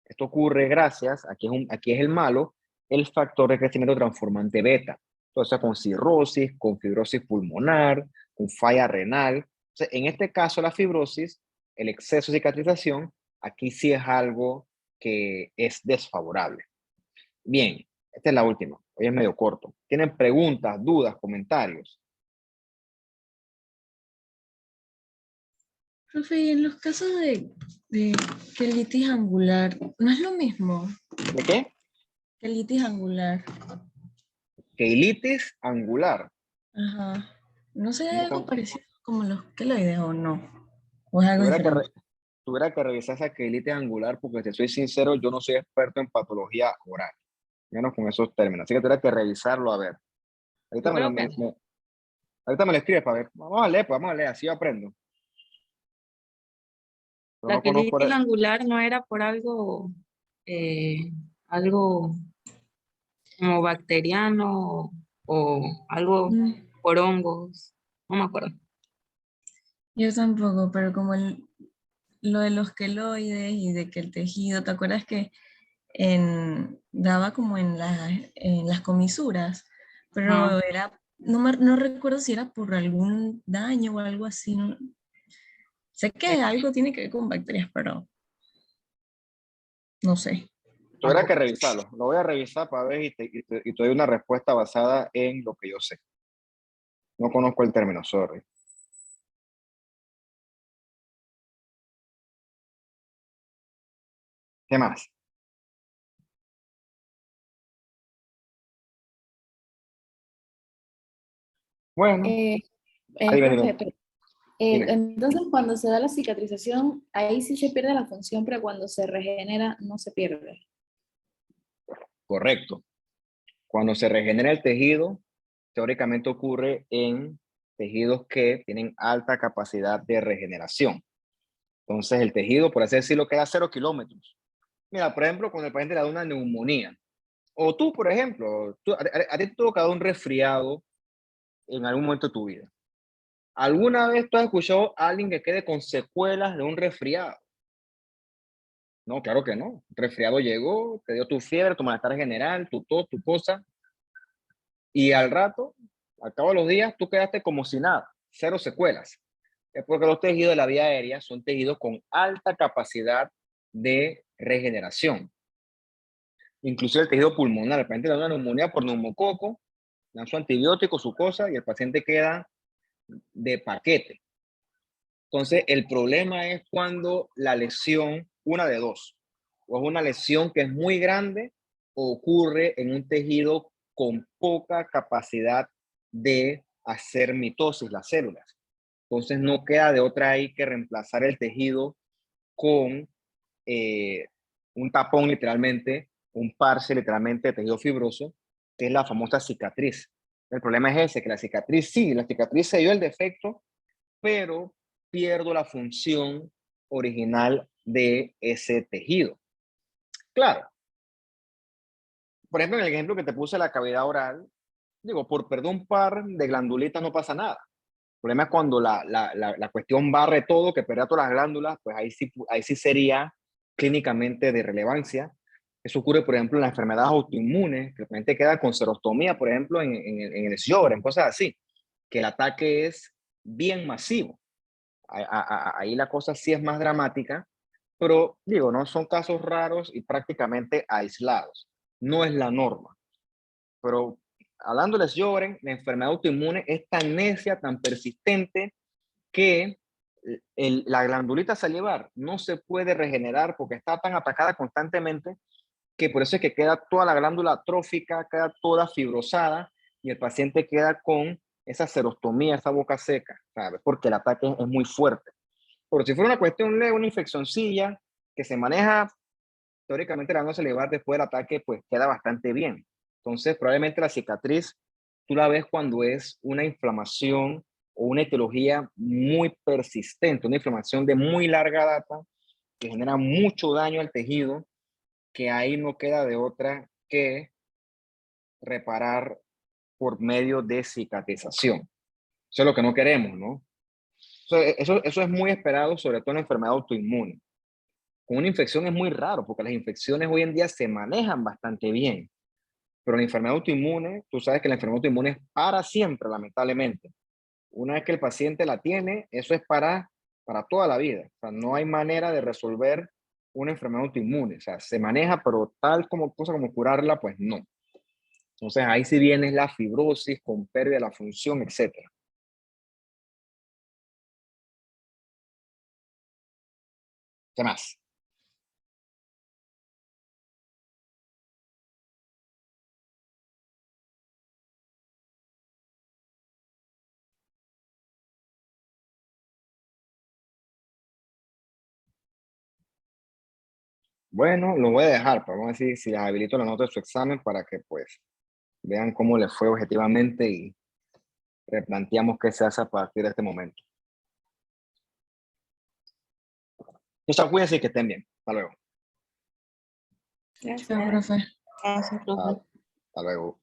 Esto ocurre gracias, aquí es el malo, el factor de crecimiento transformante beta. Entonces, con cirrosis, con fibrosis pulmonar, con falla renal. Entonces, en este caso, la fibrosis, el exceso de cicatrización, aquí sí es algo que es desfavorable. Bien, esta es la última. Hoy es medio corto. ¿Tienen preguntas, dudas, comentarios? Profe, y en los casos de quelitis angular, ¿no es lo mismo? ¿De qué? Quelitis angular. Quelitis angular. Ajá. ¿No sería No algo con- parecido como los queloides o no? ¿O es algo tuviera que, diferente? tuviera que revisar esa quelitis angular porque, te soy sincero, yo no soy experto en patología oral, menos con esos términos. Así que tuviera que revisarlo a ver. Ahorita Yo me lo, creo que ahorita me lo escribes para ver. Vamos a leer, así yo aprendo. Pero la no conozco. quelitis angular no era por algo, eh, algo como bacteriano o algo Mm, por hongos, no me acuerdo. yo tampoco, pero como lo de los queloides y de que el tejido, ¿te acuerdas que daba como en las comisuras? Ajá. Pero era, no recuerdo si era por algún daño o algo así. Sé que algo tiene que ver con bacterias, pero no sé, Tuviera que tampoco. revisarlo. Lo voy a revisar para ver y te doy una respuesta basada en lo que yo sé. No conozco el término, sorry. ¿Qué más? Bueno, Eh, ahí ven, profe, pero, dime. entonces cuando se da la cicatrización, ahí sí se pierde la función, pero cuando se regenera no se pierde. Correcto. Cuando se regenera el tejido, teóricamente ocurre en tejidos que tienen alta capacidad de regeneración. Entonces, el tejido, por así decirlo, queda 0 kilómetros. Mira, por ejemplo, cuando el paciente le da una neumonía, o tú, por ejemplo, a ti te toca un resfriado en algún momento de tu vida. ¿Alguna vez tú has escuchado a alguien que quede con secuelas de un resfriado? No, claro que no. El resfriado llegó, te dio tu fiebre, tu malestar general, tu tos, tu cosa, y al rato, al cabo de los días, tú quedaste como si nada, 0 secuelas. Es porque los tejidos de la vía aérea son tejidos con alta capacidad de regeneración. Inclusive el tejido pulmonar, el paciente le da una neumonía por neumococo, dan su antibiótico, su cosa, y el paciente queda de paquete. Entonces, el problema es cuando la lesión, una de dos, o es una lesión que es muy grande o ocurre en un tejido con poca capacidad de hacer mitosis, las células. Entonces, no queda de otra ahí que reemplazar el tejido con un tapón literalmente, un parche literalmente de tejido fibroso, que es la famosa cicatriz. El problema es ese, que la cicatriz sí, la cicatriz se dio el defecto, pero pierdo la función original de ese tejido. Claro, por ejemplo, en el ejemplo que te puse, la cavidad oral, digo, por perder un par de glandulitas no pasa nada. El problema es cuando la cuestión barre todo, que pierde todas las glándulas, pues ahí sí sería clínicamente de relevancia. Eso ocurre, por ejemplo, en las enfermedades autoinmunes, que la gente queda con serostomía, por ejemplo, en el Sjögren, cosas así, que el ataque es bien masivo. Ahí la cosa sí es más dramática, pero digo, no son casos raros y prácticamente aislados. No es la norma. Pero hablando de Sjögren, la enfermedad autoinmune es tan necia, tan persistente, que la glandulita salivar no se puede regenerar porque está tan atacada constantemente que por eso es que queda toda la glándula atrófica, queda toda fibrosada y el paciente queda con esa serostomía, esa boca seca, ¿sabes? Porque el ataque es muy fuerte. Pero si fuera una cuestión leve, una infeccioncilla que se maneja teóricamente la glándula salivar después del ataque, pues queda bastante bien. Entonces, probablemente la cicatriz, tú la ves cuando es una inflamación o una etiología muy persistente, una inflamación de muy larga data que genera mucho daño al tejido, que ahí no queda de otra que reparar por medio de cicatrización. Eso es lo que no queremos, ¿no? Eso es muy esperado, sobre todo en la enfermedad autoinmune. Con una infección es muy raro, porque las infecciones hoy en día se manejan bastante bien. Pero la enfermedad autoinmune, tú sabes que la enfermedad autoinmune es para siempre, lamentablemente. Una vez que el paciente la tiene, eso es para toda la vida. O sea, no hay manera de resolver una enfermedad autoinmune. O sea, se maneja, pero tal como cosa como curarla, pues no. Entonces ahí sí viene la fibrosis con pérdida de la función, etc. ¿Qué más? Bueno, lo voy a dejar, pero vamos a decir si les habilito la nota de su examen para que pues vean cómo les fue objetivamente y replanteamos qué se hace a partir de este momento. Entonces, cuídense y que estén bien. Hasta luego. Chao, profe. Gracias, profe. Hasta luego.